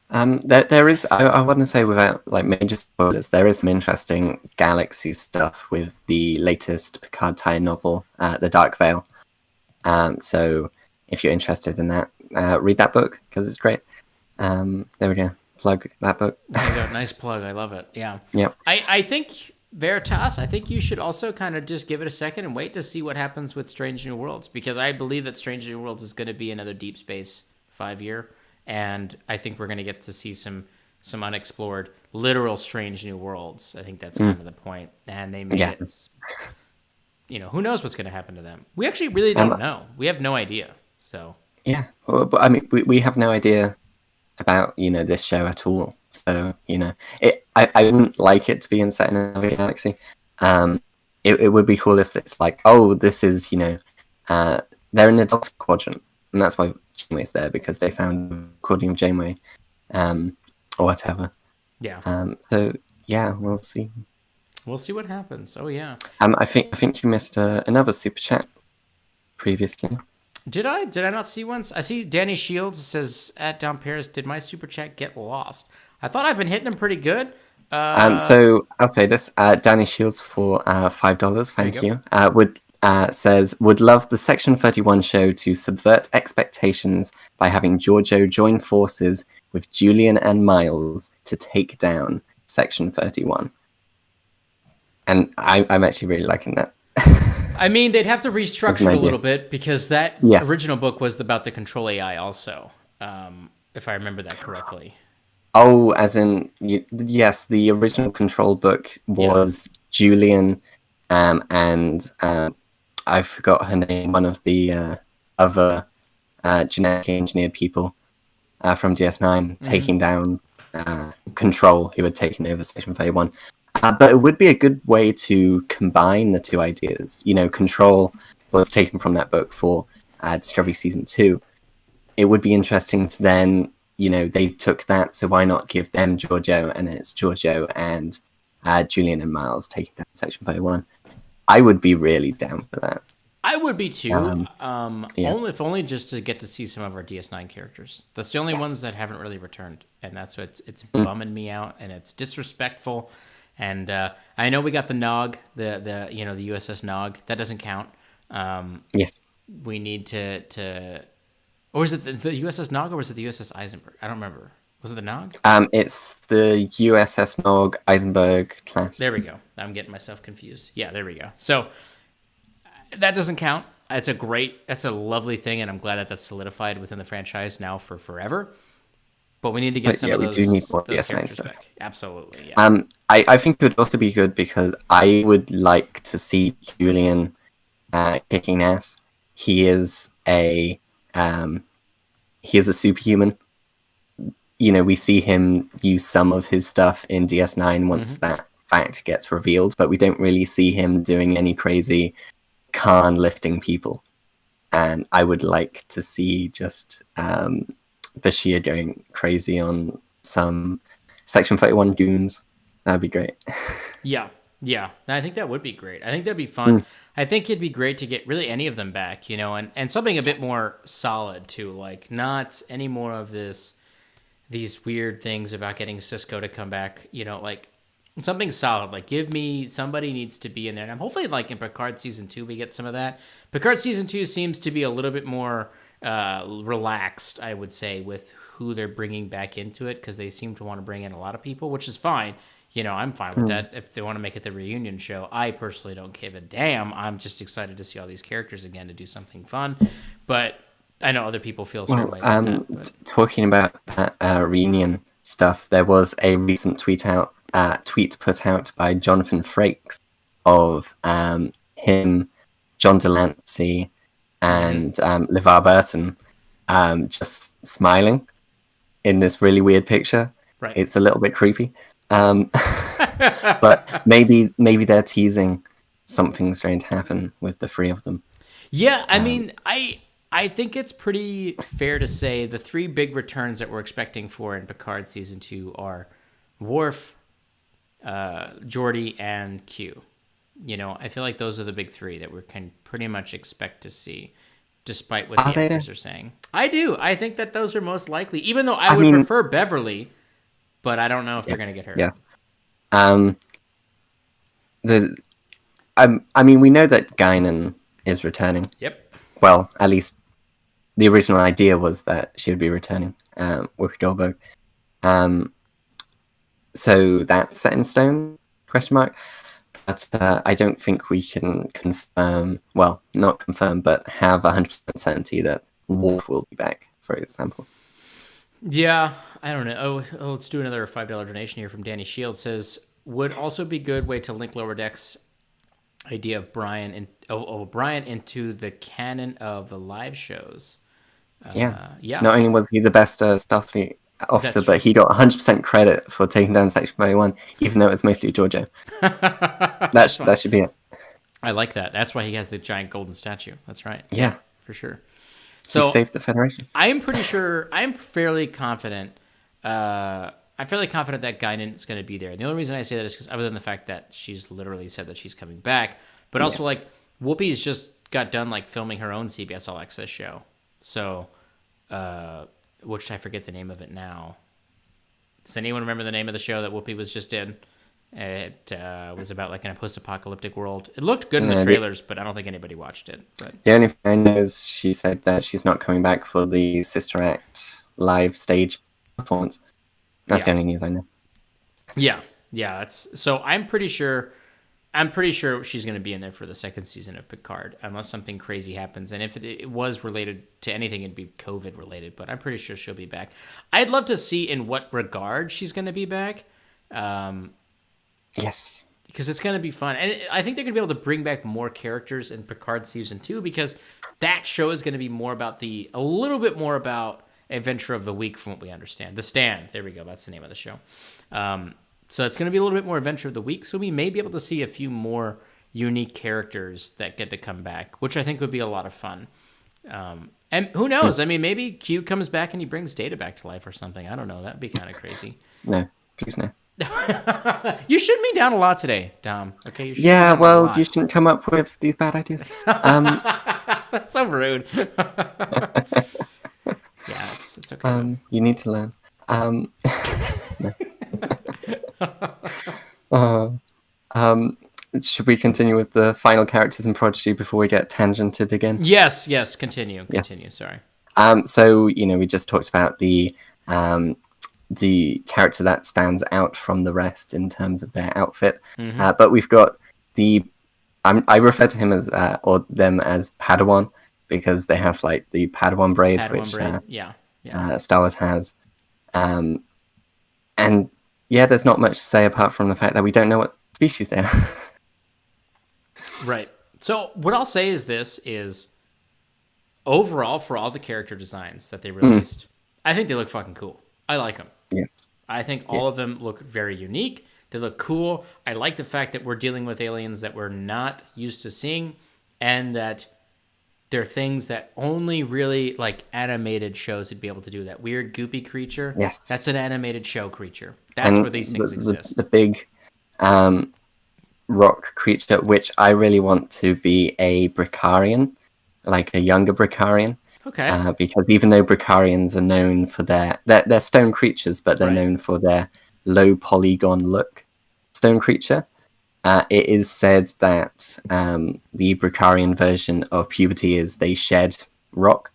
Speaker 2: There is, I want to say without like major spoilers, there is some interesting galaxy stuff with the latest Picard tie novel, The Dark Veil. So if you're interested in that, read that book because it's great. There we go. Plug that book.
Speaker 1: There you go. Nice plug. I love it. Yeah.
Speaker 2: Yep.
Speaker 1: I think Veritas, I think you should also kind of just give it a second and wait to see what happens with Strange New Worlds because I believe that Strange New Worlds is going to be another Deep Space 5-year. And I think we're going to get to see some unexplored, literal strange new worlds. I think that's kind of the point. And they made it, who knows what's going to happen to them? We actually really don't know. We have no idea. So
Speaker 2: yeah, well, but I mean, we have no idea about this show at all. So I wouldn't like it to be set in another galaxy. It would be cool if it's like, oh, this is they're in the Delta Quadrant, and that's why Janeway's there because they found recording of Janeway, or whatever.
Speaker 1: Yeah.
Speaker 2: So yeah, we'll see.
Speaker 1: We'll see what happens. Oh yeah.
Speaker 2: I think you missed another super chat previously.
Speaker 1: Did I not see one? I see Danny Shields says at Down Paris. Did my super chat get lost? I thought I've been hitting them pretty good.
Speaker 2: So I'll say this: Danny Shields for $5. Thank you. Says would love the Section 31 show to subvert expectations by having Giorgio join forces with Julian and Miles to take down Section 31. And I'm actually really liking that.
Speaker 1: I mean, they'd have to restructure it a little bit because that original book was about the Control AI also, if I remember that correctly.
Speaker 2: Oh, as in, yes, the original Control book was Julian and I forgot her name, one of the other genetically engineered people from DS9 taking down Control, who had taken over Section 31. But it would be a good way to combine the two ideas. Control was taken from that book for Discovery Season 2. It would be interesting to then, they took that, so why not give them Giorgio, and it's Giorgio and Julian and Miles taking down Section 31. I would be really down for that.
Speaker 1: I would be too. Only just to get to see some of our DS9 characters. That's the only ones that haven't really returned, and that's what it's bumming me out, and it's disrespectful. And I know we got the Nog, the USS Nog. That doesn't count.
Speaker 2: Yes.
Speaker 1: We need to. Or is it the USS Nog or was it the USS Eisenberg? I don't remember. Was it the Nog?
Speaker 2: It's the USS Nog Eisenberg class.
Speaker 1: There we go. I'm getting myself confused. Yeah, there we go. So that doesn't count. That's a lovely thing, and I'm glad that that's solidified within the franchise now for forever. But we need to get some of those,
Speaker 2: we do need more
Speaker 1: those
Speaker 2: DS9
Speaker 1: characters
Speaker 2: stuff.
Speaker 1: back. Absolutely. Yeah.
Speaker 2: I think it would also be good because I would like to see Julian kicking ass. He is a superhuman. You know, we see him use some of his stuff in DS9 once that fact gets revealed, but we don't really see him doing any crazy Khan lifting people. And I would like to see just Bashir going crazy on some Section 31 goons. That'd be great.
Speaker 1: Yeah. I think that would be great. I think that'd be fun. I think it'd be great to get really any of them back, you know, and something a bit more solid too, like not any more of these weird things about getting Cisco to come back, you know, like something solid. Like give me somebody needs to be in there. And I'm hopefully like in Picard season 2 we get some of that. Picard season 2 seems to be a little bit more relaxed, I would say, with who they're bringing back into it, because they seem to want to bring in a lot of people, which is fine. You know, I'm fine with that. If they want to make it the reunion show, I personally don't give a damn. I'm just excited to see all these characters again to do something fun. But I know other people feel certain way about that. But
Speaker 2: Talking about that reunion stuff, there was a recent tweet put out by Jonathan Frakes of him, John Delancey, and LeVar Burton just smiling in this really weird picture.
Speaker 1: Right.
Speaker 2: It's a little bit creepy. But maybe they're teasing something's going to happen with the three of them.
Speaker 1: Yeah, I mean, I think it's pretty fair to say the three big returns that we're expecting for in Picard season 2 are Worf, Geordi, and Q. You know, I feel like those are the big three that we can pretty much expect to see, despite what the actors are saying. I do. I think that those are most likely, even though I would prefer Beverly, but I don't know if they're going to get her.
Speaker 2: Yes. I mean, we know that Guinan is returning.
Speaker 1: Yep.
Speaker 2: Well, at least the original idea was that she would be returning, Whoopi Goldberg. So that's set in stone, question mark. But I don't think we can confirm, well, not confirm, but have 100% certainty that Worf will be back, for example.
Speaker 1: Yeah, I don't know. Oh, let's do another $5 donation here from Danny Shield. Says, would also be good way to link Lower Decks idea of Brian into the canon of the live shows.
Speaker 2: Yeah.
Speaker 1: Yeah.
Speaker 2: Not only was he the best Starfleet officer, but he got 100% credit for taking down Section 31, even though it was mostly Georgia. that should be it.
Speaker 1: I like that. That's why he has the giant golden statue. That's right.
Speaker 2: Yeah.
Speaker 1: For sure. So
Speaker 2: he saved the Federation.
Speaker 1: I'm fairly confident that Guinan is going to be there. And the only reason I say that is because other than the fact that she's literally said that she's coming back, but also like Whoopi's just got done like filming her own CBS All Access show. So, which I forget the name of it now. Does anyone remember the name of the show that Whoopi was just in? It was about like in a post-apocalyptic world. It looked good in the trailers, but I don't think anybody watched it. But
Speaker 2: the only thing I know is she said that she's not coming back for the Sister Act live stage performance. That's the only news I know.
Speaker 1: Yeah. So I'm pretty sure she's going to be in there for the second season of Picard, unless something crazy happens. And if it was related to anything, it'd be COVID related. But I'm pretty sure she'll be back. I'd love to see in what regard she's going to be back.
Speaker 2: Yes.
Speaker 1: Because it's going to be fun. And I think they're going to be able to bring back more characters in Picard season 2, because that show is going to be a little bit more about Adventure of the Week from what we understand. The Stand. There we go. That's the name of the show. So it's going to be a little bit more Adventure of the Week. So we may be able to see a few more unique characters that get to come back, which I think would be a lot of fun. And who knows? I mean, maybe Q comes back and he brings Data back to life or something. I don't know. That'd be kind of crazy.
Speaker 2: No, please no.
Speaker 1: You shoot me down a lot today, Dom. Okay.
Speaker 2: You shouldn't come up with these bad ideas.
Speaker 1: That's so rude. Yeah, it's okay.
Speaker 2: You need to learn. Should we continue with the final characters in Prodigy before we get tangented again?
Speaker 1: Yes. Continue.
Speaker 2: Yes.
Speaker 1: Sorry.
Speaker 2: So we just talked about the the character that stands out from the rest in terms of their outfit.
Speaker 1: Mm-hmm.
Speaker 2: But we've got I refer to him as or them as Padawan because they have like the Padawan braid, which Star Wars has. And yeah, there's not much to say apart from the fact that we don't know what species they are.
Speaker 1: Right. So what I'll say is this is overall for all the character designs that they released, I think they look fucking cool. I like them.
Speaker 2: Yes.
Speaker 1: I think all of them look very unique. They look cool. I like the fact that we're dealing with aliens that we're not used to seeing and that they're things that only really like animated shows would be able to do. That weird goopy creature.
Speaker 2: Yes.
Speaker 1: That's an animated show creature. That's where these things exist.
Speaker 2: The big rock creature, which I really want to be a Bricarian, like a younger Bricarian.
Speaker 1: Okay.
Speaker 2: Because even though Bricarians are known for they're stone creatures, but they're known for their low polygon look stone creature. It is said that the Bricarian version of puberty is they shed rock.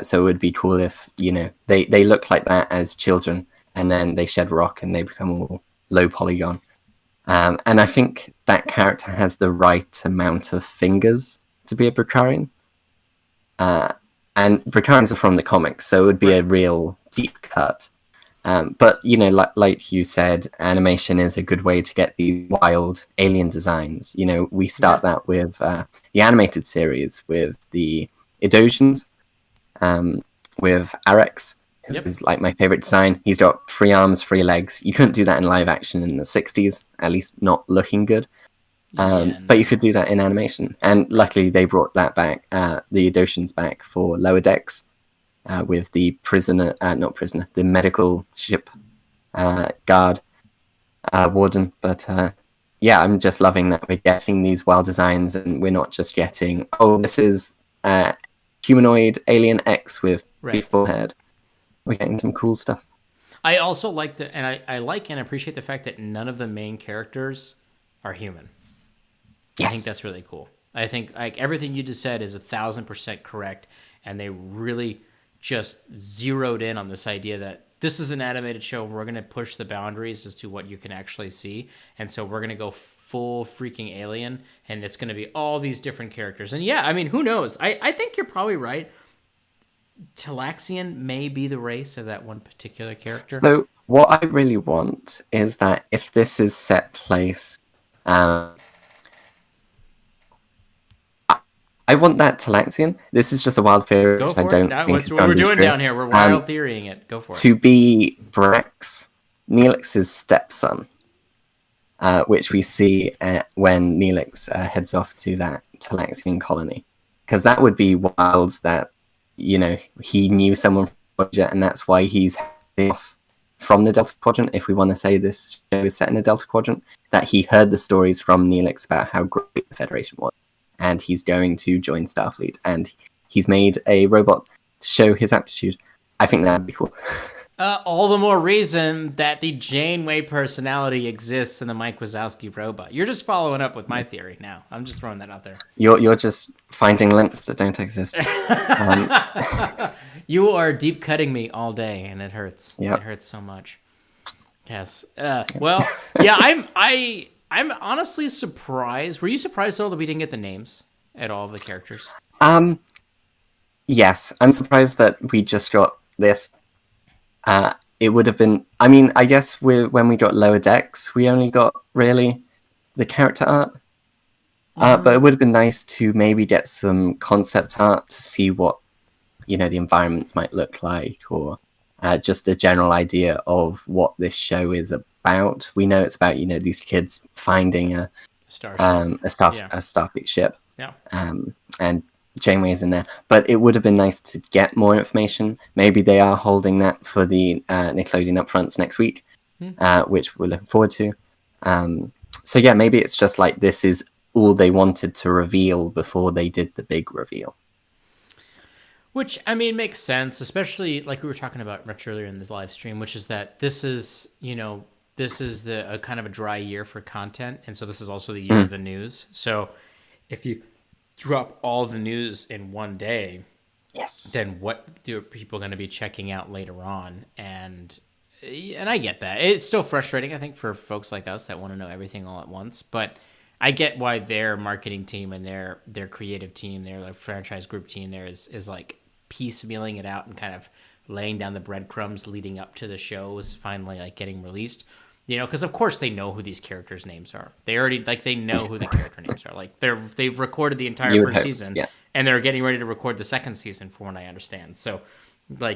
Speaker 2: So it would be cool if, they look like that as children and then they shed rock and they become all low polygon. And I think that character has the right amount of fingers to be a Bricarian. And Bricarians are from the comics, so it would be a real deep cut. But, like you said, animation is a good way to get these wild alien designs. We start that with the animated series with the Idosians, with Arex, who's like my favorite design. He's got 3 arms, 3 legs. You couldn't do that in live action in the 60s, at least not looking good. But you could do that in animation. And luckily they brought that back, the Idosians back for Lower Decks. With the the medical ship guard warden. But I'm just loving that we're getting these wild designs and we're not just getting, this is humanoid alien X with a forehead. We're getting some cool stuff.
Speaker 1: I also like I like and appreciate the fact that none of the main characters are human.
Speaker 2: Yes.
Speaker 1: I think that's really cool. I think like everything you just said is 1,000% correct, and they really just zeroed in on this idea that this is an animated show. We're going to push the boundaries as to what you can actually see. And so we're going to go full freaking alien, and it's going to be all these different characters. And yeah, I mean, who knows? I think you're probably right. Talaxian may be the race of that one particular character.
Speaker 2: So what I really want is that if this is set place, I want that Talaxian. This is just a wild theory.
Speaker 1: Go for it. That's what we're doing down here. We're wild theorying it. Go for it.
Speaker 2: To be Brex, Neelix's stepson, which we see when Neelix heads off to that Talaxian colony. Because that would be wild that, he knew someone from Prodigy, and that's why he's off from the Delta Quadrant, if we want to say this show is set in the Delta Quadrant, that he heard the stories from Neelix about how great the Federation was. And he's going to join Starfleet, and he's made a robot to show his aptitude. I think that'd be cool.
Speaker 1: All the more reason that the Janeway personality exists in the Mike Wazowski robot. You're just following up with my theory now. I'm just throwing that out there.
Speaker 2: You're just finding links that don't exist.
Speaker 1: You are deep cutting me all day, and it hurts.
Speaker 2: Yep.
Speaker 1: It hurts so much. Yes. Well, yeah. I'm honestly surprised. Were you surprised at all that we didn't get the names at all of the characters?
Speaker 2: Yes, I'm surprised that we just got this. It would have been. I mean, I guess when we got Lower Decks, we only got really the character art. But it would have been nice to maybe get some concept art to see what the environments might look like, or just a general idea of what this show is about. We know it's about these kids finding a Starfleet ship.
Speaker 1: Yeah.
Speaker 2: And Janeway is in there, but it would have been nice to get more information. Maybe they are holding that for the Nickelodeon upfronts next week, which we're looking forward to. So yeah, maybe it's just like this is all they wanted to reveal before they did the big reveal.
Speaker 1: Which, I mean, makes sense, especially like we were talking about much earlier in this live stream, which is that this is a kind of a dry year for content. And so this is also the year of the news. So if you drop all the news in one day,
Speaker 2: yes,
Speaker 1: then what are people going to be checking out later on? And and I get that. It's still frustrating, I think, for folks like us that want to know everything all at once. But I get why their marketing team and their creative team, their like franchise group team, there is like piecemealing it out and kind of laying down the breadcrumbs leading up to the shows finally like getting released. Because of course they know who these characters' names are. They already they know who the character names are. Like they've recorded the entire first season, and they're getting ready to record the second season, from what I understand. So, they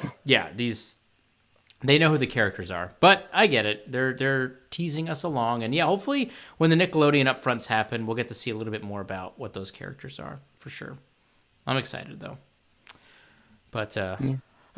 Speaker 1: know who the characters are. But I get it. They're teasing us along, and hopefully when the Nickelodeon upfronts happen, we'll get to see a little bit more about what those characters are for sure. I'm excited though. But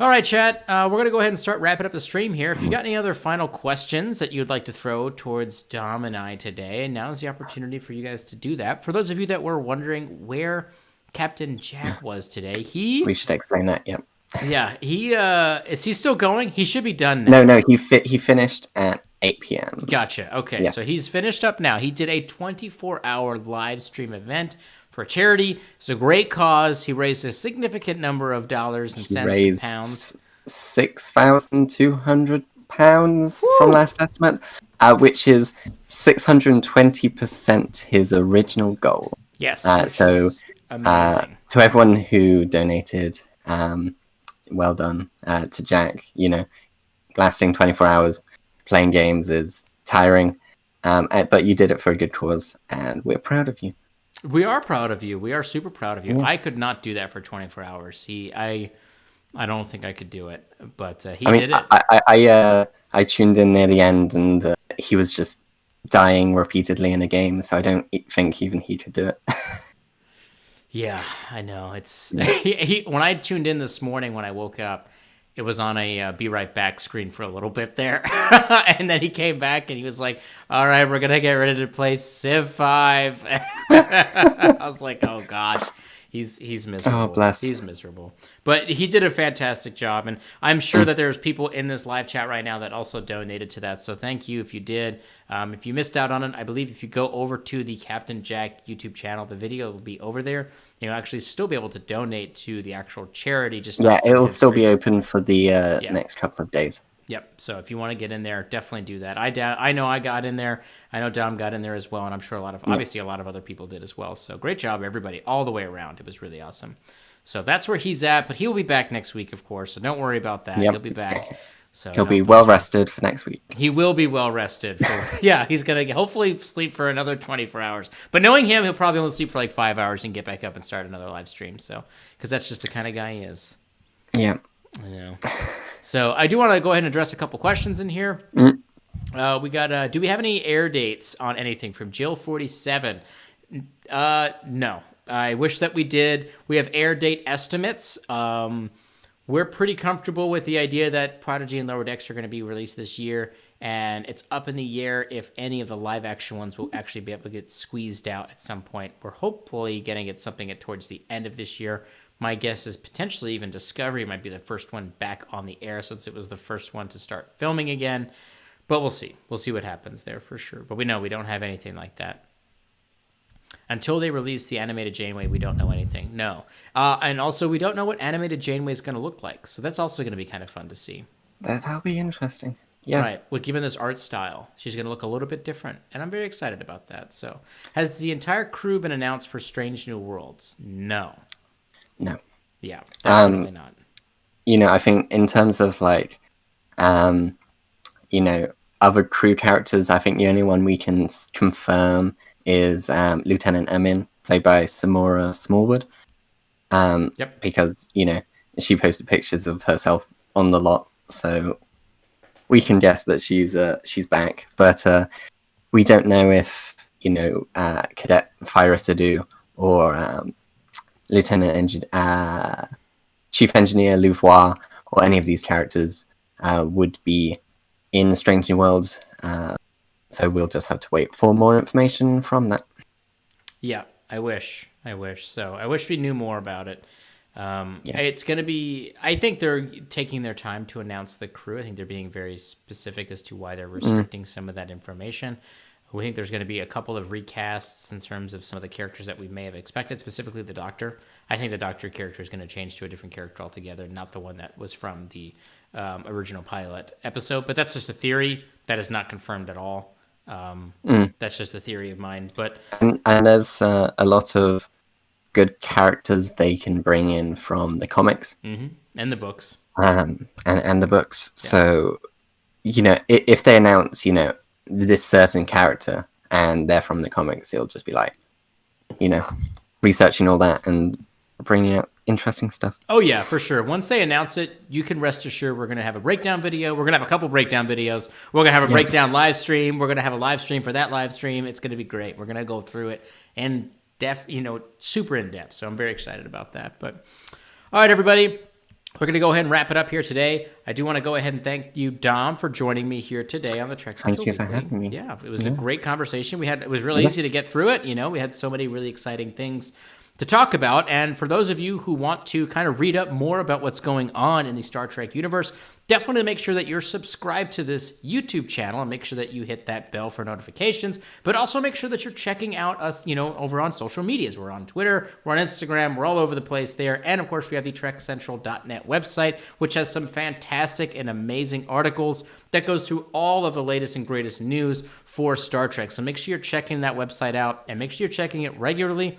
Speaker 1: all right, chat. We're going to go ahead and start wrapping up the stream here. If you got any other final questions that you'd like to throw towards Dom and I today, now's the opportunity for you guys to do that. For those of you that were wondering where Captain Jack was today,
Speaker 2: we should explain that. Yep.
Speaker 1: Yeah, is he still going? He should be done now.
Speaker 2: No, he finished at 8 p.m.
Speaker 1: Gotcha. Okay, so he's finished up now. He did a 24-hour live stream event for a charity. It's a great cause. He raised a significant number of dollars and cents and pounds.
Speaker 2: £6,200 from last estimate, which is 620% his original goal.
Speaker 1: Yes.
Speaker 2: So
Speaker 1: amazing.
Speaker 2: To everyone who donated, well done to Jack. Lasting 24 hours playing games is tiring, but you did it for a good cause, and we're proud of you.
Speaker 1: We are proud of you. We are super proud of you. Yeah. I could not do that for 24 hours. I don't think I could do it, but he did it.
Speaker 2: I tuned in near the end, and he was just dying repeatedly in a game, so I don't think even he could do it.
Speaker 1: Yeah, I know. It's when I tuned in this morning when I woke up, it was on a Be Right Back screen for a little bit there. And then he came back and he was like, all right, we're going to get ready to play Civ 5. I was like, oh, gosh. He's miserable.
Speaker 2: Oh, bless.
Speaker 1: He's miserable. But he did a fantastic job. And I'm sure that there's people in this live chat right now that also donated to that. So thank you if you did. If you missed out on it, I believe if you go over to the Captain Jack YouTube channel, the video will be over there. You'll actually still be able to donate to the actual charity.
Speaker 2: It'll still be open for the next couple of days.
Speaker 1: Yep. So if you want to get in there, definitely do that. I know I got in there. I know Dom got in there as well, and I'm sure obviously a lot of other people did as well. So great job, everybody, all the way around. It was really awesome. So that's where he's at, but he will be back next week, of course. So don't worry about that. Yep. He'll be back. So
Speaker 2: he'll be well rested for next week.
Speaker 1: He will be well rested. He's gonna hopefully sleep for another 24 hours. But knowing him, he'll probably only sleep for like 5 hours and get back up and start another live stream. So because that's just the kind of guy he is.
Speaker 2: Yeah.
Speaker 1: I know. So I do want to go ahead and address a couple questions in here. We got, do we have any air dates on anything from Jill47? No. I wish that we did. We have air date estimates. We're pretty comfortable with the idea that Prodigy and Lower Decks are going to be released this year, and it's up in the air if any of the live-action ones will actually be able to get squeezed out at some point. We're hopefully getting it something towards the end of this year. My guess is potentially even Discovery might be the first one back on the air since it was the first one to start filming again. But we'll see. We'll see what happens there for sure. But we know we don't have anything like that. Until they release the animated Janeway, we don't know anything. No. And also, we don't know what animated Janeway is going to look like. So that's also going to be kind of fun to see.
Speaker 2: That'll be interesting. Yeah.
Speaker 1: Right. Well, given this art style, she's going to look a little bit different. And I'm very excited about that. So has the entire crew been announced for Strange New Worlds? No.
Speaker 2: No.
Speaker 1: Yeah, definitely not.
Speaker 2: I think in terms of other crew characters, I think the only one we can confirm is Lieutenant Emin, played by Samora Smallwood.
Speaker 1: Yep.
Speaker 2: Because, she posted pictures of herself on the lot, so we can guess that she's back. But we don't know if, Cadet Fyra Sadu or Chief Engineer Louvois or any of these characters would be in Strange New Worlds. So we'll just have to wait for more information from that.
Speaker 1: Yeah, I wish. So I wish we knew more about it. Yes. It's going to be... I think they're taking their time to announce the crew. I think they're being very specific as to why they're restricting some of that information. We think there's going to be a couple of recasts in terms of some of the characters that we may have expected, specifically the Doctor. I think the Doctor character is going to change to a different character altogether, not the one that was from the original pilot episode. But that's just a theory. That is not confirmed at all. That's just a theory of mine. But
Speaker 2: and there's a lot of good characters they can bring in from the comics
Speaker 1: and the books.
Speaker 2: And the books. Yeah. So, if they announce, this certain character and they're from the comics, it'll just be like, researching all that and bringing out interesting stuff.
Speaker 1: Oh yeah, for sure. Once they announce it, you can rest assured we're going to have a breakdown video. We're going to have a couple breakdown videos. We're going to have a breakdown live stream. We're going to have a live stream for that live stream. It's going to be great. We're going to go through it and super in depth. So I'm very excited about that. But all right, everybody, we're going to go ahead and wrap it up here today. I do want to go ahead and thank you, Dom, for joining me here today on the Trek Central
Speaker 2: Thank you
Speaker 1: Weekly.
Speaker 2: for having me.
Speaker 1: Yeah, it was a great conversation. It was really easy to get through it. We had so many really exciting things to talk about. And for those of you who want to kind of read up more about what's going on in the Star Trek universe, definitely make sure that you're subscribed to this YouTube channel and make sure that you hit that bell for notifications, but also make sure that you're checking out us, over on social medias. We're on Twitter, we're on Instagram, we're all over the place there. And of course, we have the TrekCentral.net website, which has some fantastic and amazing articles that goes through all of the latest and greatest news for Star Trek. So make sure you're checking that website out and make sure you're checking it regularly.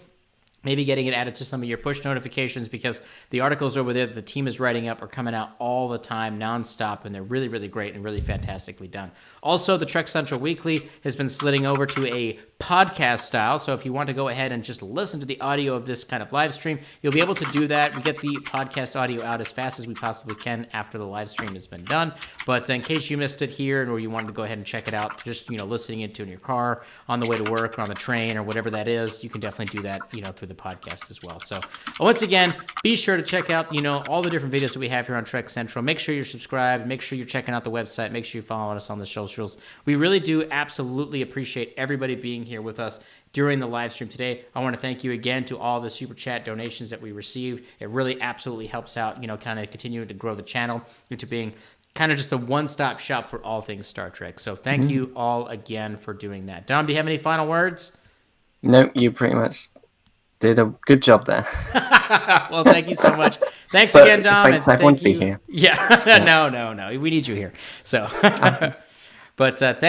Speaker 1: Maybe getting it added to some of your push notifications, because the articles over there that the team is writing up are coming out all the time, nonstop, and they're really, really great and really fantastically done. Also, the Trek Central Weekly has been sliding over to a podcast style, so if you want to go ahead and just listen to the audio of this kind of live stream, you'll be able to do that. We get the podcast audio out as fast as we possibly can after the live stream has been done, but in case you missed it here or you wanted to go ahead and check it out, just listening into in your car, on the way to work, or on the train, or whatever that is, you can definitely do that through the podcast as well. So once again, be sure to check out all the different videos that we have here on Trek Central. Make sure you're subscribed, make sure you're checking out the website, make sure you're following us on the socials. We really do absolutely appreciate everybody being here with us during the live stream today. I want to thank you again to all the super chat donations that we received. It really absolutely helps out, kind of continuing to grow the channel into being kind of just a one-stop shop for all things Star Trek. So thank you all again for doing that. Dom, do you have any final words?
Speaker 2: No, you pretty much did a good job there.
Speaker 1: Well, thank you so much. Thanks again, Dom.
Speaker 2: Thanks, and thank you.
Speaker 1: Yeah. No. We need you here. So, but thank